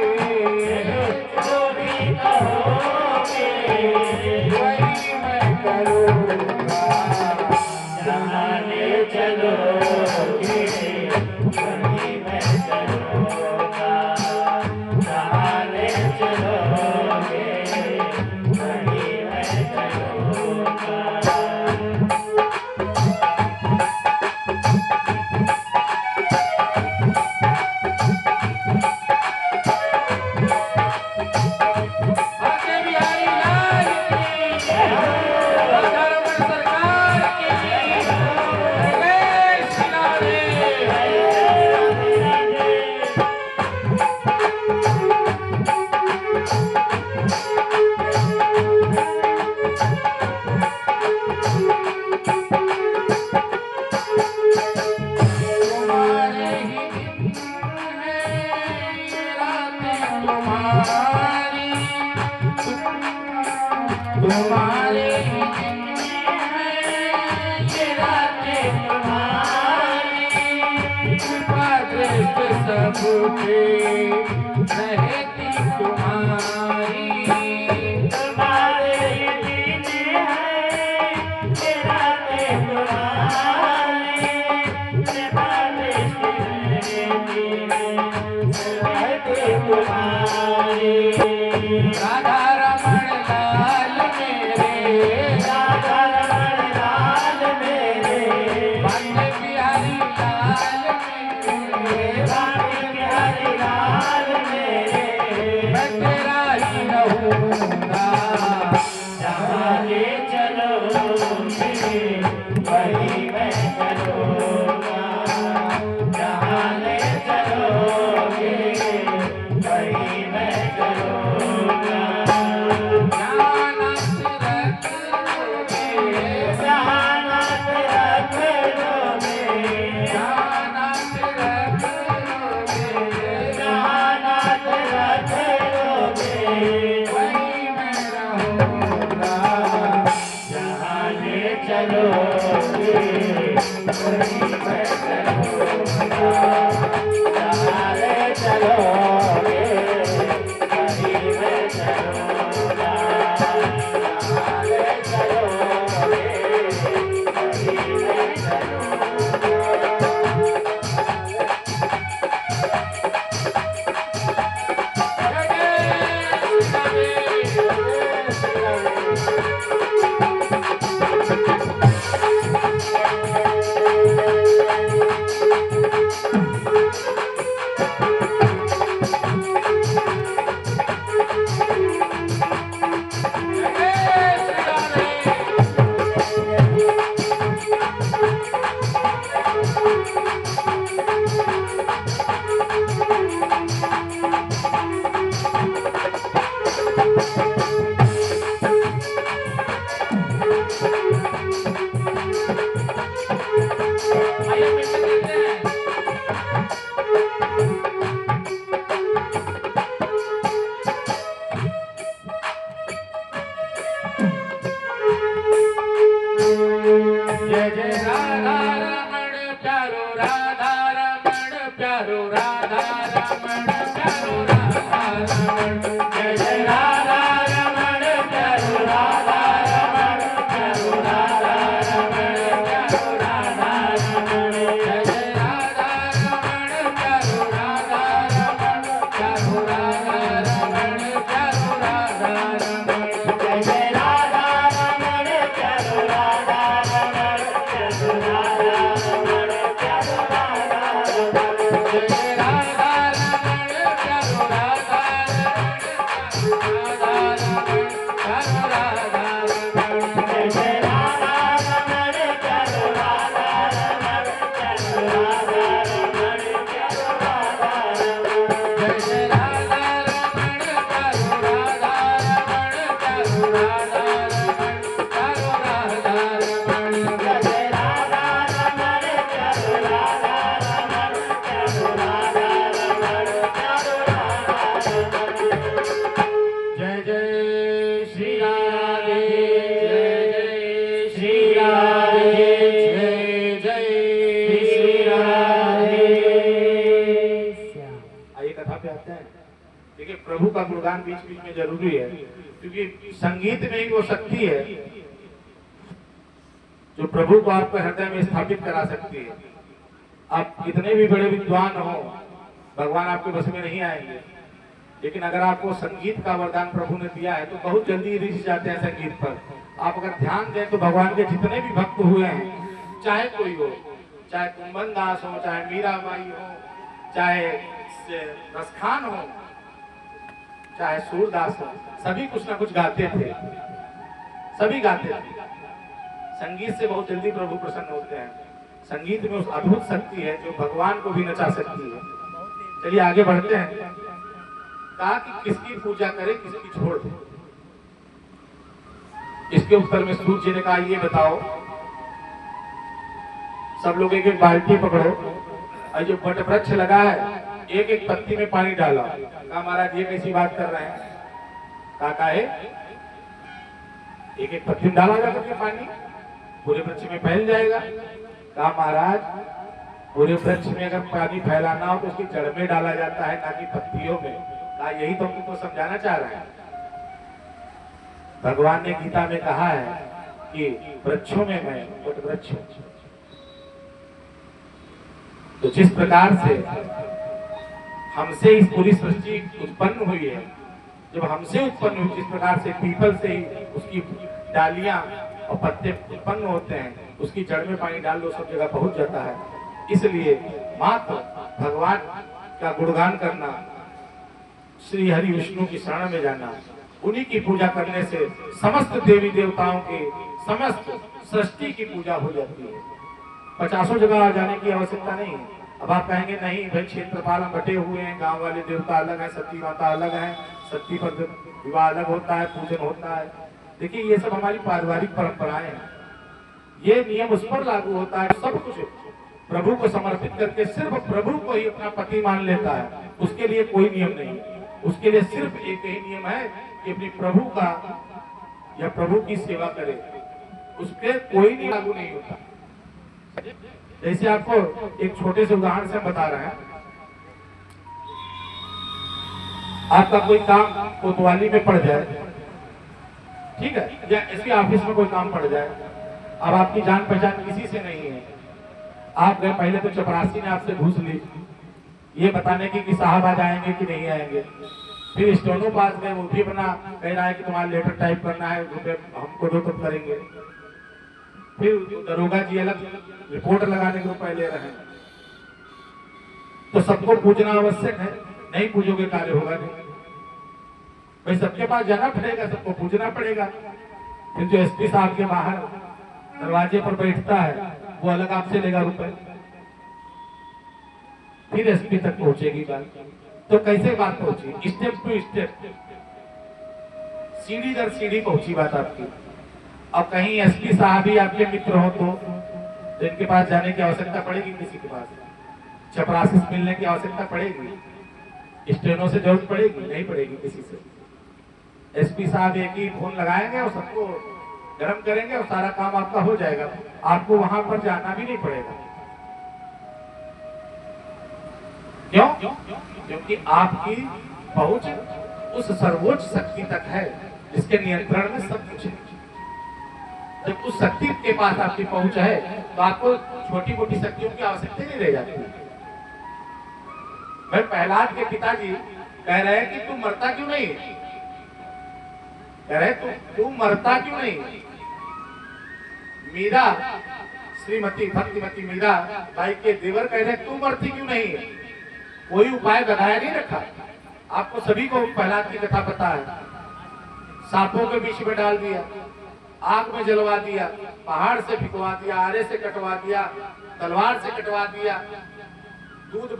जो भी कहोगे वही मैं करूँगा, जहाँ ले चलोगे वही मैं चलूँगा, जहाँ ले चलोगे वही मैं चलूँगा। तुम्हारे पे रहती तुम्हारी, तुम्हारे दीन है मेरा ते तुम्हारे, सिफारिश रहती तुम्हारी। राधा रमण लाल मेरे, राधा रमण लाल मेरे, बांके बिहारी लाल मेरे, बांके बिहारी लाल मेरे, मैं तेरा ही रहूंगा। जहाँ ले चलोगे वहीं मैं चलूँगा, जहाँ ले चलोगे वहीं मैं चलूँगा। जहानात रख लोगे, जहानात रख लोगे, जहानात रख लोगे, जहानात रख लोगे, वहीं मैं रहूंगा। जहाँ ले चलोगे वहीं मैं चलूँगा, जहाँ ले चलोगे वहीं मैं चलूँगा, जहाँ ले चलोगे वहीं मैं जय जय राधा रमण प्यारो, राधा रमण प्यारो, राधा रमण प्यारो, राधा रमण। जय जय राधा रमण प्यारो, राधा रमण प्यारो, राधा रमण प्यारो, राधा रमण। जय जय राधा रमण प्यारो, राधा रमण प्यारो, राधा रमण प्यारो, राधा रमण। जय जय राधा रमण प्यारो, राधा रमण प्यारो, राधा रमण प्यारो, राधा रमण। जय जय राधा रमण प्यारो, राधा रमण प्यारो, राधा रमण प्यारो, राधा रमण। जय जय राधा रमण प्यारो, राधा रमण प्यारो, राधा रमण प्यारो, राधा रमण। जय जय राधा रमण प्यारो, राधा रमण प्यारो, राधा रमण प्यारो, राधा रमण। जय जय राधा रमण प्यारो, राधा रमण प्यारो, राधा रमण प्यारो, राधा रमण। जय जय श्री राधे, जय जय श्री राधे, जय जय श्री राधे। आइए कथा पे आते हैं। देखिए प्रभु का गुणगान बीच बीच में जरूरी है, क्योंकि संगीत में ही वो शक्ति है जो प्रभु को आपके हृदय में स्थापित करा सकती है। आप कितने भी बड़े विद्वान हो, भगवान आपके बस में नहीं आएंगे, लेकिन अगर आपको संगीत का वरदान प्रभु ने दिया है तो बहुत जल्दी रिझ जाते हैं संगीत पर। आप अगर ध्यान दें तो भगवान के जितने भी भक्त हुए हैं, चाहे कोई हो, चाहे कुंभन दास हो, चाहे मीराबाई हो, चाहे रसखान हो, चाहे सूरदास हो, सभी कुछ ना कुछ गाते थे, सभी गाते थे। संगीत से बहुत जल्दी प्रभु प्रसन्न होते हैं। संगीत में उस अद्भुत शक्ति है जो भगवान को भी नचा सकती है। चलिए आगे बढ़ते हैं। कहा कि किसकी पूजा करे, किसकी छोड़ दे। इसके उत्तर में सूर्य जी ने कहा ये बताओ, सब लोग एक एक बाल्टी पकड़ो और जो वट वृक्ष लगा है एक एक पत्ती में पानी डालो। कहा महाराज ये कैसी बात कर रहे हैं? कहा है एक एक पत्ती में डाला जा करके पानी पूरे वृक्ष में फैल जाएगा। कहा महाराज पूरे वृक्ष में अगर पानी फैलाना हो तो उसकी जड़ में डाला जाता है, ना कि पत्तियों में। यही तो हमको समझाना चाह रहे हैं। भगवान ने गीता में कहा है कि वृक्षों में मैं वट वृक्ष हूं। तो जिस प्रकार से हमसे इस पूरी सृष्टि उत्पन्न हुई है, जब हमसे उत्पन्न हुई, जिस प्रकार से पीपल से ही उसकी डालियां और पत्ते उत्पन्न होते हैं, उसकी जड़ में पानी डाल दो सब जगह पहुंच जाता है। इसलिए मात्र भगवान का गुणगान करना, श्री हरि विष्णु की शरण में जाना, उन्हीं की पूजा करने से समस्त देवी देवताओं की, समस्त सृष्टि की पूजा हो जाती है। 50 जगह आ जाने की आवश्यकता नहीं है। अब आप कहेंगे नहीं भाई, क्षेत्रपाल हम बटे हुए हैं, गांव वाले देवता अलग है, सती माता अलग है, सती पर विवाह अलग होता है, पूजन होता है। देखिए ये सब हमारी पारिवारिक परंपराएं हैं। ये नियम उस पर लागू होता है सब कुछ प्रभु को समर्पित करके सिर्फ प्रभु को ही अपना पति मान लेता है, उसके लिए कोई नियम नहीं है। उसके लिए सिर्फ एक ही नियम है कि अपनी प्रभु का या प्रभु की सेवा करे, उसके कोई नियम लागू नहीं होता। जैसे आपको एक छोटे से उदाहरण से बता रहे हैं, आपका कोई काम कोतवाली में पड़ जाए, ठीक है, या इसके ऑफिस में कोई काम पड़ जाए, अब आपकी जान पहचान किसी से नहीं है, आप गए, पहले तो चपरासी ने आपसे घूस ली ये बताने की कि साहब आज आएंगे कि नहीं आएंगे। फिर स्टोनो पास गए, वो भी अपना कह रहा है कि तुम्हारा लेटर टाइप करना है, रुपए हमको दो तो करेंगे। फिर दरोगा जी अलग रिपोर्ट लगाने के रुपए ले रहे हैं। तो सबको पूछना आवश्यक है, नहीं पूछोगे कार्य होगा नहीं। भाई सबके पास जाना पड़ेगा, सबको पूछना पड़ेगा। फिर जो एसपी साहब के बाहर दरवाजे पर बैठता है वो अलग आपसे लेगा रुपए, फिर एसपी तक पहुंचेगी बात। तो कैसे बात पहुंची? स्टेप टू स्टेप, सीढ़ी दर सीढ़ी पहुंची बात आपकी। अब कहीं एसपी साहब ही आपके मित्र हो तो इनके पास जाने की आवश्यकता पड़ेगी, किसी के पास चपरासी से मिलने की आवश्यकता पड़ेगी, स्टेनो से जरूरत पड़ेगी नहीं पड़ेगी किसी से। एसपी साहब एक ही फोन लगाएंगे और सबको गर्म करेंगे और सारा काम आपका हो जाएगा, आपको वहां पर जाना भी नहीं पड़ेगा। क्यों? क्योंकि आपकी पहुंच उस सर्वोच्च शक्ति तक है जिसके नियंत्रण में सब कुछ है। जब उस शक्ति के पास आपकी पहुंच है तो आपको छोटी मोटी शक्तियों की आवश्यकता नहीं रह जाती। भाई प्रहलाद के पिताजी कह रहे हैं कि तू मरता क्यों नहीं, कह रहे तू मरता क्यों नहीं। मीरा, श्रीमती भक्तिमती मीरा भाई के देवर कह रहे तू मरती क्यों नहीं। कोई उपाय बनाया नहीं रखा। आपको सभी को प्रहलाद की कथा पता है। सांपों के बीच में डाल दिया, आग में जलवा दिया, पहाड़ से फिकवा दिया, आरे से कटवा दिया, तलवार से कटवा दिया, दूध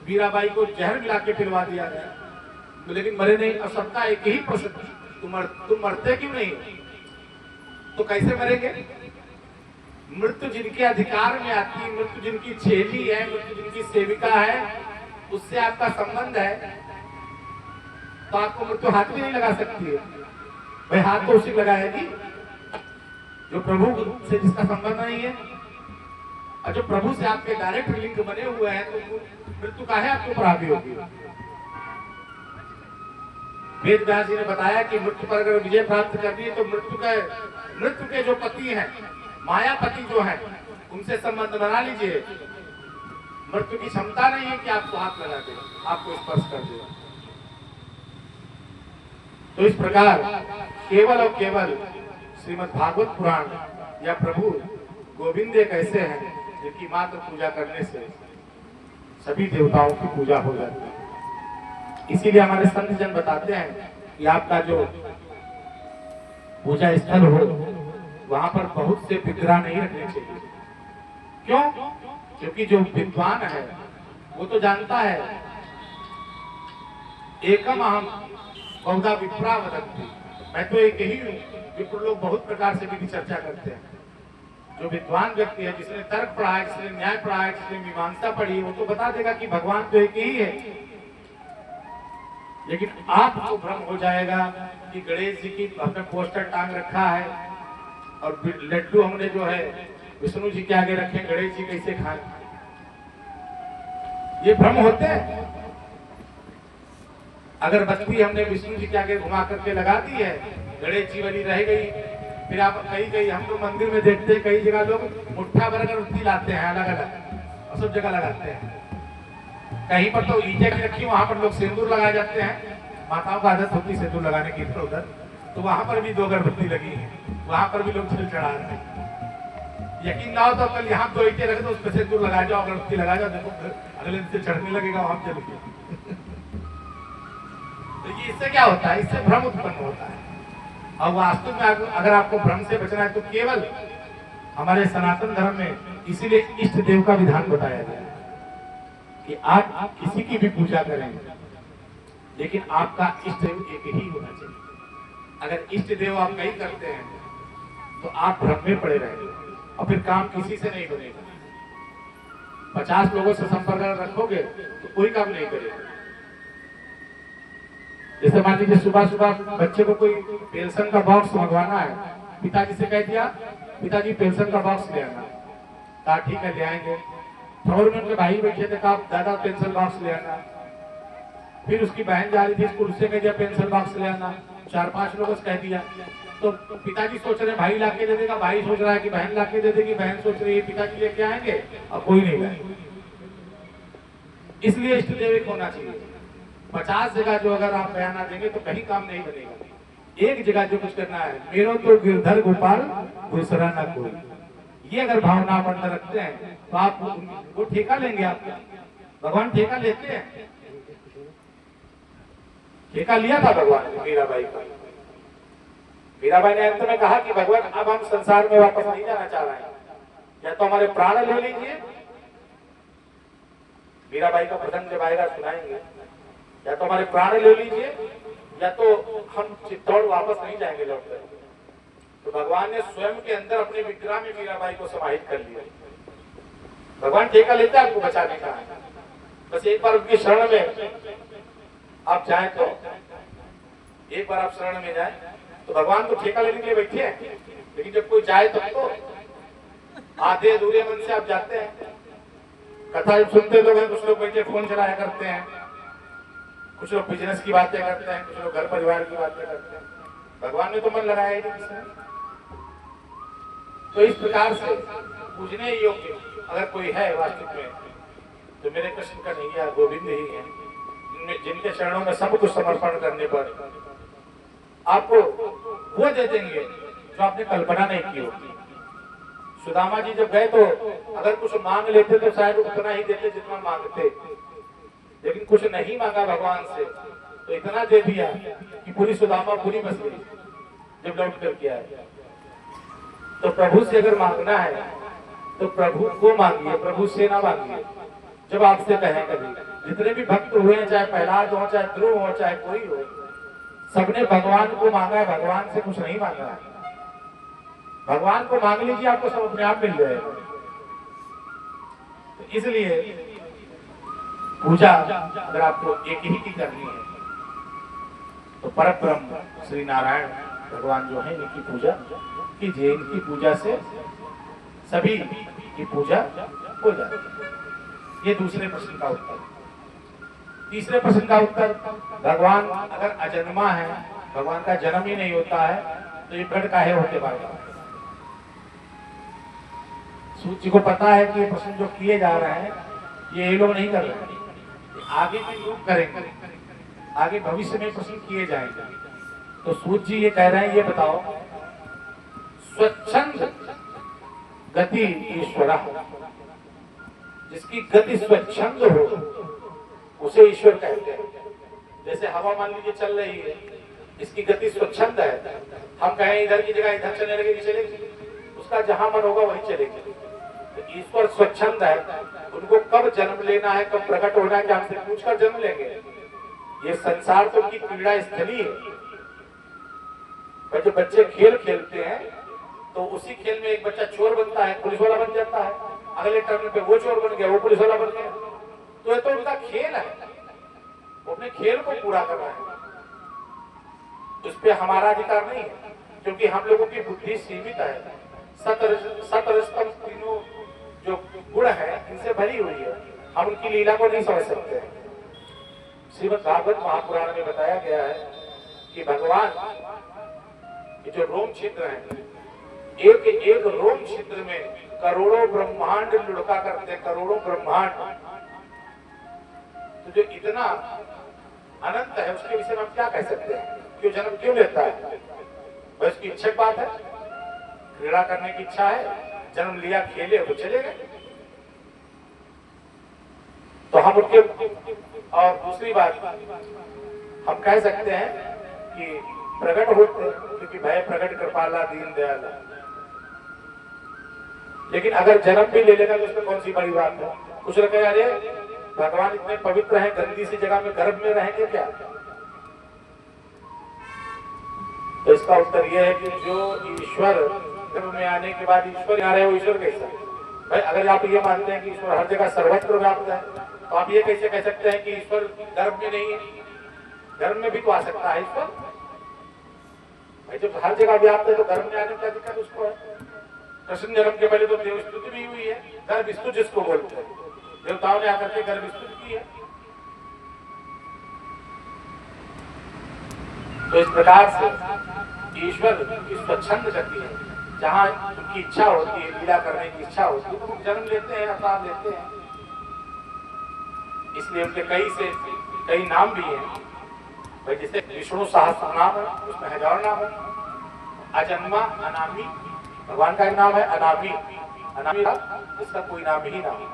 मीराबाई को जहर मिला के पिलवा दिया गया, लेकिन मरे नहीं। और सबका एक ही प्रश्न, तुम मरते क्यों नहीं। तो कैसे मरेंगे? मृत्यु जिनके अधिकार में आती है, मृत्यु जिनकी चेली है, मृत्यु जिनकी सेविका है, उससे आपका संबंध है तो आपको मृत्यु हाथ भी नहीं लगा सकती है। भाई हाथ तो उसी लगाएगी जो प्रभु से जिसका संबंध नहीं है। और जो प्रभु से आपके डायरेक्ट लिंक बने हुए हैं तो मृत्यु का है आपको प्राप्ति होगी। वेद व्यास जी ने बताया कि मृत्यु पर अगर विजय प्राप्त करनी है तो मृत्यु के जो पति हैं, मायापति जो हैं, उनसे संबंध बना लीजिए। मृत्यु की क्षमता नहीं है कि आपको हाथ लगा दे, आपको स्पर्श कर दे। तो इस प्रकार केवल और केवल श्रीमद् भागवत पुराण या प्रभु गोविंद एक ऐसे हैं जिनकी मात्र पूजा करने से सभी देवताओं की पूजा हो जाती है। इसीलिए हमारे संत जन बताते हैं कि आपका जो पूजा स्थल हो वहां पर बहुत से विग्रह नहीं रखने चाहिए। क्यों? क्योंकि जो विद्वान है वो तो जानता है एकम अहम बहुधा विप्रा वदन्ति, मैं तो एक ही हूँ। विप्र लोग बहुत प्रकार से भी चर्चा करते हैं। जो विद्वान व्यक्ति है, जिसने तर्क पढ़ा है, जिसने न्याय पढ़ा है, जिसने मीमांसा पढ़ी, वो तो बता देगा कि भगवान तो एक ही है। लेकिन आपको भ्रम हो जाएगा कि गणेश जी की हमने पोस्टर टांग रखा है और लड्डू हमने जो है विष्णु जी के आगे रखे, गणेश जी कैसे खाएं। ये भ्रम होते हैं। अगरबत्ती हमने विष्णु जी के आगे घुमा करके लगा दी है, गणेश जी वाली रह गई। फिर आप कहीं हम लोग मंदिर में देखते हैं, कई जगह लोग मुट्ठा भर अगरबत्ती लाते हैं अलग अलग और सब जगह लगाते हैं। कहीं पर तो ईंटें भी रखी, वहां पर लोग सिंदूर लगाए जाते हैं। माताओं का आदत होती है सिंदूर लगाने की इधर उधर, तो वहां पर भी 2 अगरबत्ती लगी है, वहां पर भी लोग जल चढ़ा रहे हैं। यकीन ना हो तो कल यहाँ 2 ईंटें रख दो, उसमें सिंदूर लगा जाओ, अगरबत्ती लगा जाओ, देखो अगले दिन से चढ़ने लगेगा वहां जल के। तो ये इससे क्या होता है? इससे भ्रम उत्पन्न होता है। और वास्तव में अगर आपको भ्रम से बचना है तो केवल हमारे सनातन धर्म में इसीलिए इष्ट देव का विधान बताया गया है कि आप किसी की भी पूजा करें, लेकिन आपका इष्ट देव एक ही होना चाहिए। अगर इष्ट देव आप नहीं करते हैं तो आप भ्रम में पड़े रहेंगे और फिर काम किसी से नहीं बनेगा। 50 लोगों से संपर्क रखोगे तो कोई काम नहीं करेगा। जैसे मान लीजिए सुबह सुबह बच्चे को कोई पेंशन का बॉक्स मंगवाना है, पिताजी से कह दिया पिताजी पेंशन का बॉक्स ले आना, कहा ठीक है ले आएंगे। फ्लोर में उनके भाई बैठे थे, कहा दादा पेंशन बॉक्स ले आना। फिर उसकी बहन जा रही थी स्कूल से, कह दिया पेंशन बॉक्स ले आना। 4-5 लोगों से कह दिया, तो पिताजी सोच रहे भाई लाके दे देगा, भाई सोच रहा है कि बहन लाके दे देगी, बहन सोच रही है पिताजी लेके आएंगे, और कोई नहीं लाएंगे। इसलिए इष्ट देव एक होना चाहिए। 50 जगह जो अगर आप बयाना देंगे तो कहीं काम नहीं बनेगा। एक जगह जो कुछ करना है, मेरो तो गिरधर गोपाल दूसरा ना कोई, ये अगर भावना आप अंदर रखते हैं तो आप वो ठेका लेंगे। आपका भगवान ठेका लेते हैं, ठेका लिया था भगवान ने मीराबाई का। मीराबाई ने अंत में कहा कि भगवान अब हम संसार में वापस नहीं जाना चाह रहे हैं, या तो हमारे प्राण ले लीजिए, मीराबाई का प्रसंग जब आएगा सुनाएंगे, या तो हमारे प्राण ले लीजिए या तो हम चित्तौड़ वापस नहीं जाएंगे लौटकर। तो भगवान ने स्वयं के अंदर अपने विग्रह में मीराबाई को समाहित कर लिया। भगवान ठेका लेता है आपको बचाने का, बस एक बार उनकी शरण में आप जाएं तो, एक बार आप शरण में जाएं तो भगवान तो ठेका लेने के लिए बैठे हैं, लेकिन जब कोई जाए तब तो आधे अधूरे मन से आप जाते हैं। कथा सुनते लोग हैं, कुछ लोग बैठे फोन चलाया करते हैं, कुछ लोग बिजनेस की बातें करते हैं, कुछ लोग घर परिवार की बातें करते हैं। भगवान ने तो मन लगाया ही नहीं किसी। तो इस प्रकार से पूजने योग्य अगर कोई है वास्तव में तो मेरे कृष्ण का नहीं है, गोविंद ही है, जिनके चरणों में सब कुछ समर्पण करने पर आपको वो दे देंगे जो आपने कल्पना नहीं की होगी। सुदामा जी जब गए तो अगर कुछ मांग लेते तो शायद उतना ही देते जितना मांगते, लेकिन कुछ नहीं मांगा भगवान से तो इतना दे दिया कि पूरी सुदामा पूरी बस गई जब लौट कर के आए। तो प्रभु से अगर मांगना है तो प्रभु को मांगिए, प्रभु से ना मांगिए। जब आपसे कहें कभी, जितने भी भक्त हुए हैं, चाहे प्रहलाद हो, चाहे ध्रुव हो, चाहे कोई हो, सबने भगवान को मांगा है, भगवान से कुछ नहीं मांगा है। भगवान को मांग लीजिए, आपको सब अपने आप मिल जाएगा। तो इसलिए पूजा अगर आपको एक ही की करनी है तो परब्रह्म श्री नारायण भगवान जो है इनकी पूजा कीजिए। इनकी पूजा से सभी की पूजा हो जाती है। ये दूसरे प्रश्न का उत्तर। तीसरे प्रश्न का उत्तर, भगवान अगर अजन्मा है, भगवान का जन्म ही नहीं होता है तो ये प्रकट काहे होते बार बार? सूत जी को पता है कि ये प्रश्न जो किए जा रहे हैं ये लोग नहीं कर रहे हैं, आगे भी लोग करेंगे, आगे भविष्य में प्रश्न किए जाएंगे। तो सूत जी ये कह रहे हैं, ये बताओ, स्वच्छंद गति ईश्वर, जिसकी गति स्वच्छंद हो उसे ईश्वर कहते हैं। जैसे हवा मान लीजिए चल रही है, इसकी गति स्वच्छंद है, हम कहें इधर की जगह इधर चलने लगेगी, चलेगी, उसका जहां मन होगा वहीं चलेगी। तो ईश्वर स्वच्छंद है, उनको कब जन्म लेना है, कब प्रकट होना है, क्या हमसे पूछकर जन्म लेंगे? ये संसार तो उनकी क्रीड़ा स्थली है। पर जो बच्चे खेल खेलते हैं तो उसी खेल में एक बच्चा चोर बनता है, पुलिस वाला बन जाता है, अगले टर्न पे वो चोर बन गया, वो पुलिस वाला बन गया। तो ये तो उनका खेल है, वो अपने खेल को पूरा कर रहे हैं, उस पर हमारा अधिकार नहीं है, क्योंकि हम लोगों की बुद्धि सीमित है। सतरजतम तीनों जो गुण है इनसे भरी हुई है, हम उनकी लीला को नहीं समझ सकते। श्रीमद् भागवत महापुराण में बताया गया है कि भगवान ये जो रोम छिद्र है, एक एक रोम छिद्र में करोड़ों ब्रह्मांड लुढ़का करते हैं, करोड़ों ब्रह्मांड। तो जो इतना अनंत है उसके विषय में हम क्या कह सकते हैं? क्यों जन्म क्यों लेता है? बस की इच्छा की बात है, क्रीड़ा करने की इच्छा है, जन्म लिया, खेले वो चले गए। तो हम उनके, और दूसरी बात हम कह सकते हैं कि प्रकट होते, क्योंकि भय प्रकट कृपाला दीन दयाला। लेकिन अगर जन्म भी ले लेगा तो उसमें कौन सी बड़ी बात है? कुछ लोग कहे अरे भगवान इतने पवित्र हैं, गंदी सी जगह में गर्भ में रहेंगे क्या? तो इसका उत्तर यह है कि जो ईश्वर गर्भ में आने के बाद ईश्वर आ रहे हो, ईश्वर कैसा? भाई अगर आप ये मानते हैं कि ईश्वर हर जगह सर्वत्र व्याप्त है, तो आप ये कैसे कह सकते हैं कि ईश्वर गर्भ में नहीं है? गर्भ में भी तो आ सकता है ईश्वर। भाई जब हर जगह व्याप्त है तो गर्भ में आने में क्या दिक्कत उसको है? कृष्ण जन्म के पहले तो देवस्तुति भी हुई है, गर्भ स्तुति जिसको बोलते हैं, देवताओं ने आकर के गर्भ स्तुति की है। तो इस प्रकार से ईश्वर की स्वच्छंद गति है, जहाँ उनकी इच्छा होती है, लीला करने की इच्छा होती है, तो वो जन्म लेते हैं, अवतार लेते हैं। इसलिए उनके कई नाम भी हैं। भाई जैसे विष्णु सहस्त्र नाम है, उसमें हजारों नाम है। अजन्मा अनामी भगवान का एक नाम है, अनामी अनामी इसका कोई नाम ही ना हो।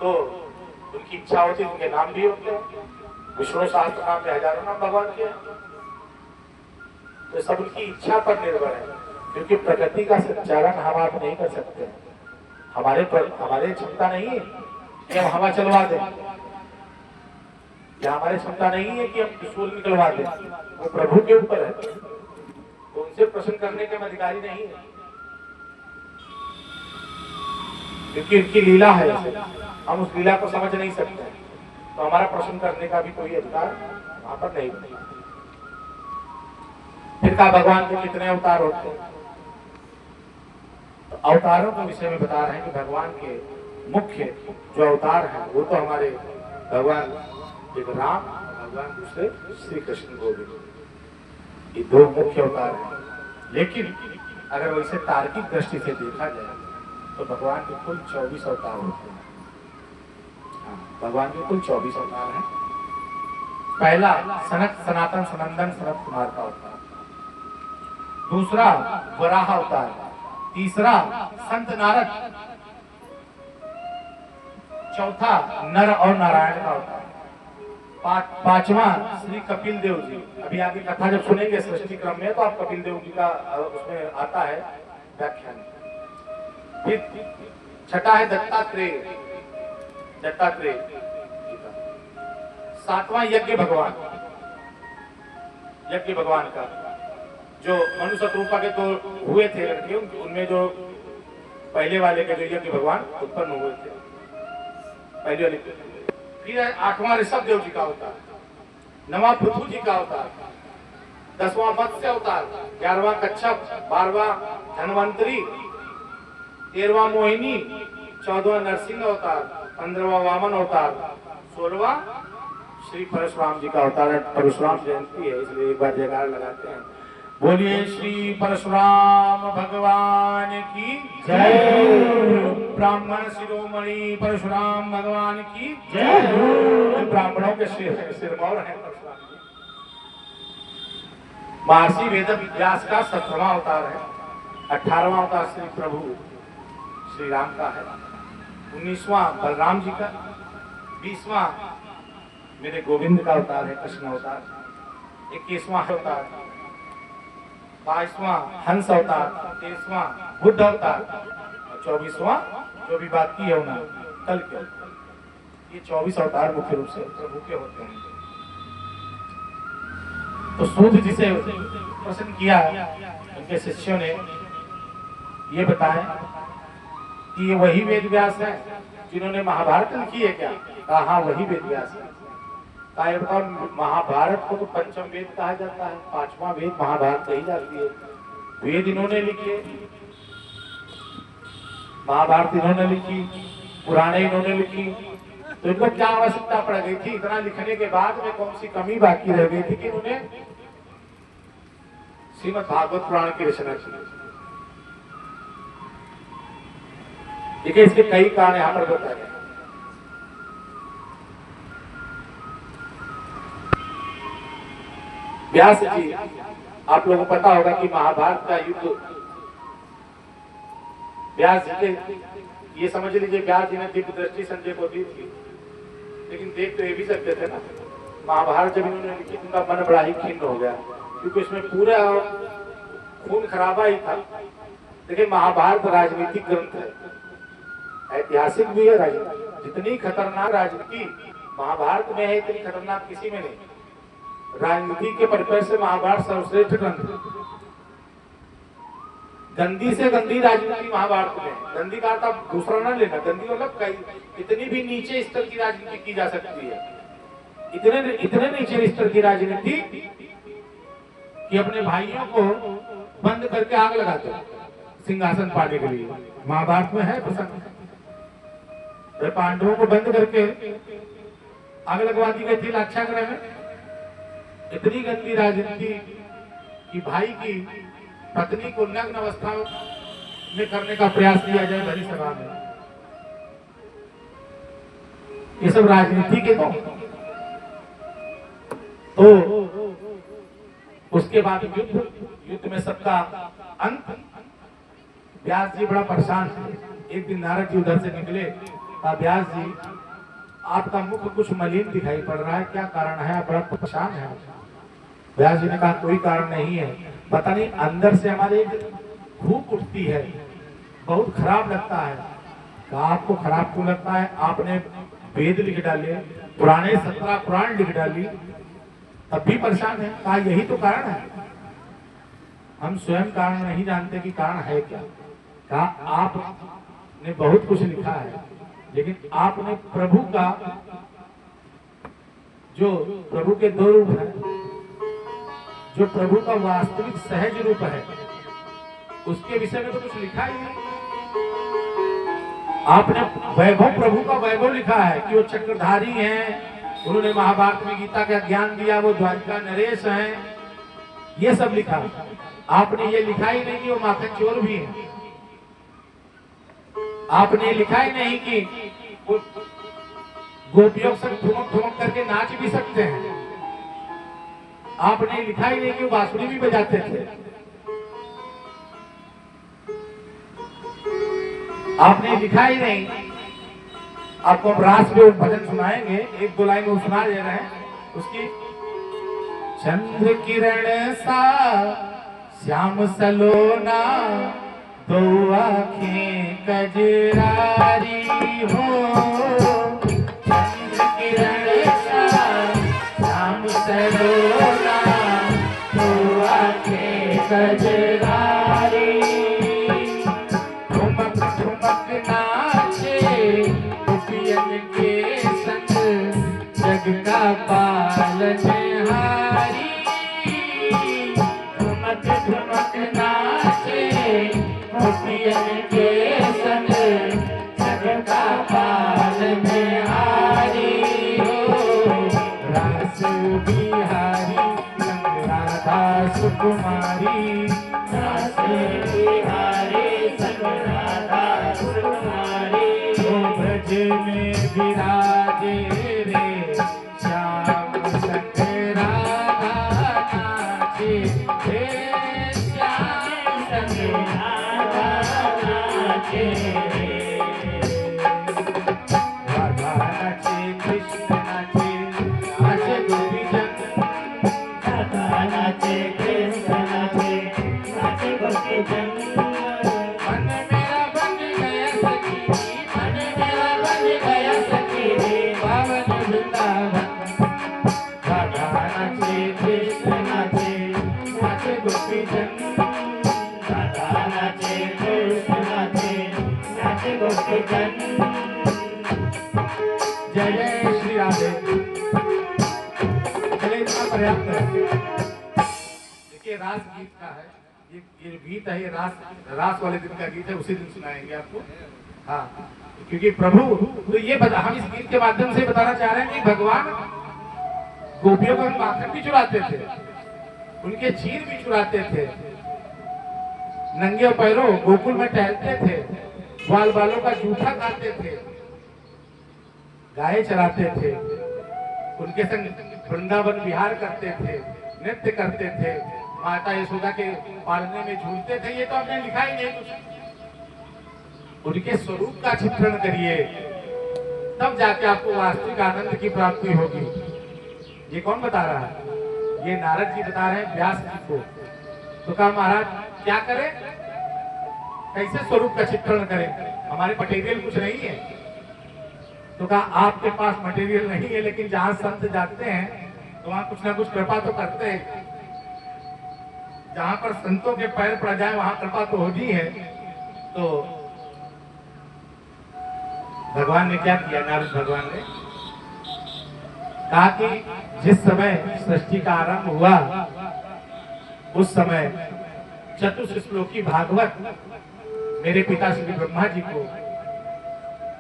तो उनकी इच्छा होती है, उनके नाम भी होते हैं। विष्णु सहस्त्र नाम में हजारों नाम भगवान के हैं। तो सब उनकी इच्छा पर निर्भर है, क्योंकि प्रकृति का संचालन हम आप नहीं कर सकते। हमारे क्षमता नहीं है कि हम हवा चलवा दें, या हमारी क्षमता नहीं है कि हम सूर्य निकलवा दें। वो प्रभु के ऊपर है, तो उनसे प्रश्न करने के हम अधिकारी नहीं है, क्योंकि उनकी लीला है। हम उस लीला को समझ नहीं सकते, तो हमारा प्रश्न करने का भी कोई अधिकार वहां पर नहीं है। फिर कहा भगवान के कितने अवतार होते हैं? तो अवतारों के विषय में बता रहे हैं कि भगवान के मुख्य जो अवतार हैं वो तो हमारे भगवान एक राम, भगवान दूसरे श्री कृष्ण गोविंद, ये दो मुख्य अवतार हैं। लेकिन अगर वैसे तार्किक दृष्टि से देखा जाए तो भगवान के कुल 24 अवतार होते हैं। भगवान के कुल 24 अवतार हैं। पहला सनक सनातन सनंदन सनत कुमार का अवतार, दूसरा वराह अवतार, तीसरा संत नारद, चौथा नर और नारायण का अवतार, पांचवा श्री कपिल देव जी। अभी आगे कथा जब सुनेंगे सृष्टि क्रम में तो आप कपिल देव जी का उसमें आता है व्याख्यान। फिर छठा है दत्तात्रेय जी का। सातवां यज्ञ भगवान का, जो मनुष्य रूपा के तो हुए थे लड़के, उनमें जो पहले वाले के जो यज्ञ भगवान उत्पन्न हुए थे पहले वाले। फिर आठवां ऋषभ देव जी का अवतार, नवां पृथु जी का अवतार, 10वां मत्स्य अवतार, 11वां कच्छप, 12वां धनवंतरी, 13वां मोहिनी, 14वां नरसिंह अवतार, 15वां वामन अवतार, 16वां श्री परशुराम जी का अवतार। परशुराम जयंती है इसलिए एक बार जयकार लगाते हैं। बोलिए श्री परशुराम भगवान की जय। ब्राह्मण शिरोमणि परशुराम भगवान की जय। ब्राह्मणों के सिरमौर हैं परशुराम जी। महर्षि वेद व्यास का 17वां अवतार है। 18वां अवतार श्री प्रभु श्री राम का है। 19वां बलराम जी का, 20वां मेरे गोविंद का अवतार है कृष्ण अवतार, 21वां अवतार, 22वां हंस अवतार, 23वां बुद्ध अवतार, 24वां जो भी बात की है उन्हें कल के। ये 24 अवतार मुख्य रूप से प्रभु के होते हैं। तो सूत जिसे प्रश्न किया उनके शिष्यों ने ये बताया कि ये वही वेद व्यास है जिन्होंने महाभारत लिखी है क्या? कहा हाँ वही वेद व्यास है। महाभारत को तो पंचम वेद कहा जाता है, 5वां वेद महाभारत कही जाती है। वेद इन्होंने लिखे, महाभारत इन्होंने लिखी, पुराणे इन्होंने लिखी, तो इनको क्या आवश्यकता पड़ गई थी? इतना लिखने के बाद में कौन सी कमी बाकी रह गई थी कि उन्होंने श्रीमद् भागवत पुराण की रचना की? देखिए, इसके कई कारण यहां पर बताए गए। व्यास जी, आप लोगों को पता होगा कि महाभारत का युद्ध व्यास जी के, ये समझ लीजिए व्यास जी ने दिव्य दृष्टि संजय को दी थी, लेकिन देख तो ये भी सकते थे ना। महाभारत जब इन्होंने लिखी, उनका मन बड़ा ही खिन्न हो गया, क्योंकि उसमें पूरा खून खराबा ही था। देखिए, महाभारत राजनीतिक ग्रंथ है, ऐतिहासिक भी है। राजनीति जितनी खतरनाक राजनीति महाभारत में है, इतनी खतरनाक किसी में नहीं। राजनीति के परिपेक्ष से महाभारत सर्वश्रेष्ठ ग्रंथ है। गंदी से गंदी राजनीति महाभारत में है। गंदी का अर्थ आप दूसरा ना लेना, गंदी मतलब कई इतनी भी नीचे स्तर की राजनीति की जा सकती है। इतने नीचे स्तर की राजनीति कि अपने भाइयों को बंद करके आग लगाते सिंहासन पाने के लिए। महाभारत में है प्रसंग, पांडवों को बंद करके आग लगवा दी गई थी लाक्षागृह में। इतनी गंदी राजनीति कि भाई की पत्नी को नग्न अवस्था में करने का प्रयास किया जाए भरी सभा में। ये सब राजनीति के तो उसके बाद युद्ध में सबका अंत। व्यास जी बड़ा परेशान थे। एक दिन नारद जी उधर से निकले, कहा व्यास जी, आपका मुख कुछ मलिन दिखाई पड़ रहा है, क्या कारण है? आप बड़ा परेशान है। व्यास जी ने कहा कोई कारण नहीं है, पता नहीं अंदर से हमारे भूख उठती है, बहुत खराब लगता है। कहा आपको खराब क्यों लगता है? आपने वेद लिख डाले, पुराने 17 पुराण लिख डाली, तब भी परेशान है। कहा यही तो कारण है, हम स्वयं कारण नहीं जानते कि कारण है क्या। कहा आपने बहुत कुछ लिखा है, लेकिन आपने प्रभु का, जो प्रभु के दो रूप है, जो प्रभु का वास्तविक सहज रूप है, उसके विषय में तो कुछ लिखा ही नहीं। आपने वैभव, प्रभु का वैभव लिखा है कि वो चक्रधारी हैं, उन्होंने महाभारत में गीता का ज्ञान दिया, वो द्वारिका नरेश हैं, ये सब लिखा। आपने ये लिखा ही नहीं कि वो माखन चोर भी हैं। आपने लिखा ही नहीं कि वो गोपियों से ठुमक ठुमक करके नाच भी सकते हैं। आपने लिखा ही नहीं कि वो बांसुरी भी बजाते थे। आपने लिखा ही नहीं। आपको हम रास में भजन सुनाएंगे, एक दो लाइन वो सुना दे रहे हैं उसकी। चंद्र किरण सा श्याम सलोना, दो आँखें कजरारी हो। चंद्र किरण सा श्याम सलोना, दो आँखें कजरारी। ठुमक ठुमक नाचे गोपियन के संग, जग का पालनहारी। ठुमक ठुमक नाचे गोपियन के संग, जग का पालनहारी हो। रास बिहारी संग राधा सुकुमारी, रास बिहारी संग राधा सुकुमारी। ओ ब्रज में विराजे रे श्याम संग राधा नाचे, हे श्याम संग राधा नाचे। राधा नाचे कृष्ण नाचे, नाचे गोपीजन। राधा नाचे कृष्ण नाचे, नाचे गोपीजन। मन मेरा बन गया सखी, मन मेरा बन गया सखी रे पावन वृंदावन। राधा नाचे कृष्ण नाचे, नाचे गोपीजन। राधा नाचे कृष्ण नाचे, नाचे गोपीजन। जय जय श्री राधे। चलिए, इतना पर्याप्त है। देखिए, रास गीत का है ये गीत है, ये रास वाले दिन का गीत है, उसी दिन सुनाएंगे आपको। हाँ, क्योंकि प्रभु तो ये हम इस गीत के माध्यम से बताना चाह रहे हैं कि भगवान गोपियों का माखन भी चुराते थे, उनके चीर भी चुराते थे, नंगे पैरों गोकुल में टहलते थे, ग्वाल बालों का जूठा खाते थे, गाय चराते थे, उनके संग वृंदावन विहार करते थे, नृत्य करते थे, माता यशोदा के पालने में झूलते थे। ये तो आपने लिखा ही नहीं कुछ। उनके स्वरूप का चित्रण करिए, तब जाके आपको वास्तविक आनंद की प्राप्ति होगी। ये कौन बता रहा है? ये नारद जी बता रहे हैं व्यास जी को। तो कहा महाराज क्या करें, कैसे स्वरूप का चित्रण करें, हमारे मटेरियल कुछ नहीं है। तो कहा आपके पास मटेरियल नहीं है, लेकिन जहां संत जाते हैं तो वहां कुछ ना कुछ कृपा तो करते हैं। जहां पर संतों के पैर पड़ जाए वहां कृपा तो होती है। तो भगवान ने क्या किया, नारद भगवान ने कहा कि जिस समय सृष्टि का आरंभ हुआ उस समय चतुश्लोकी भागवत मेरे पिता श्री ब्रह्मा जी को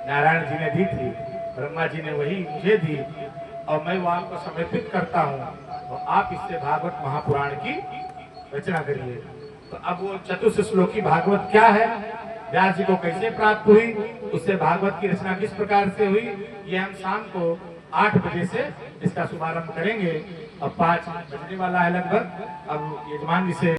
नारायण जी ने दी थी, ब्रह्मा जी ने वही मुझे दी और मैं वो आपको समर्पित करता हूँ। तो आप इससे भागवत महापुराण की रचना करिए। तो अब वो चतुश्लोकी भागवत क्या है, व्यास जी को कैसे प्राप्त हुई, उससे भागवत की रचना किस प्रकार से हुई, ये हम शाम को 8 बजे से इसका शुभारंभ करेंगे। अब 5 बजने वाला है लगभग। अब यजमान जी से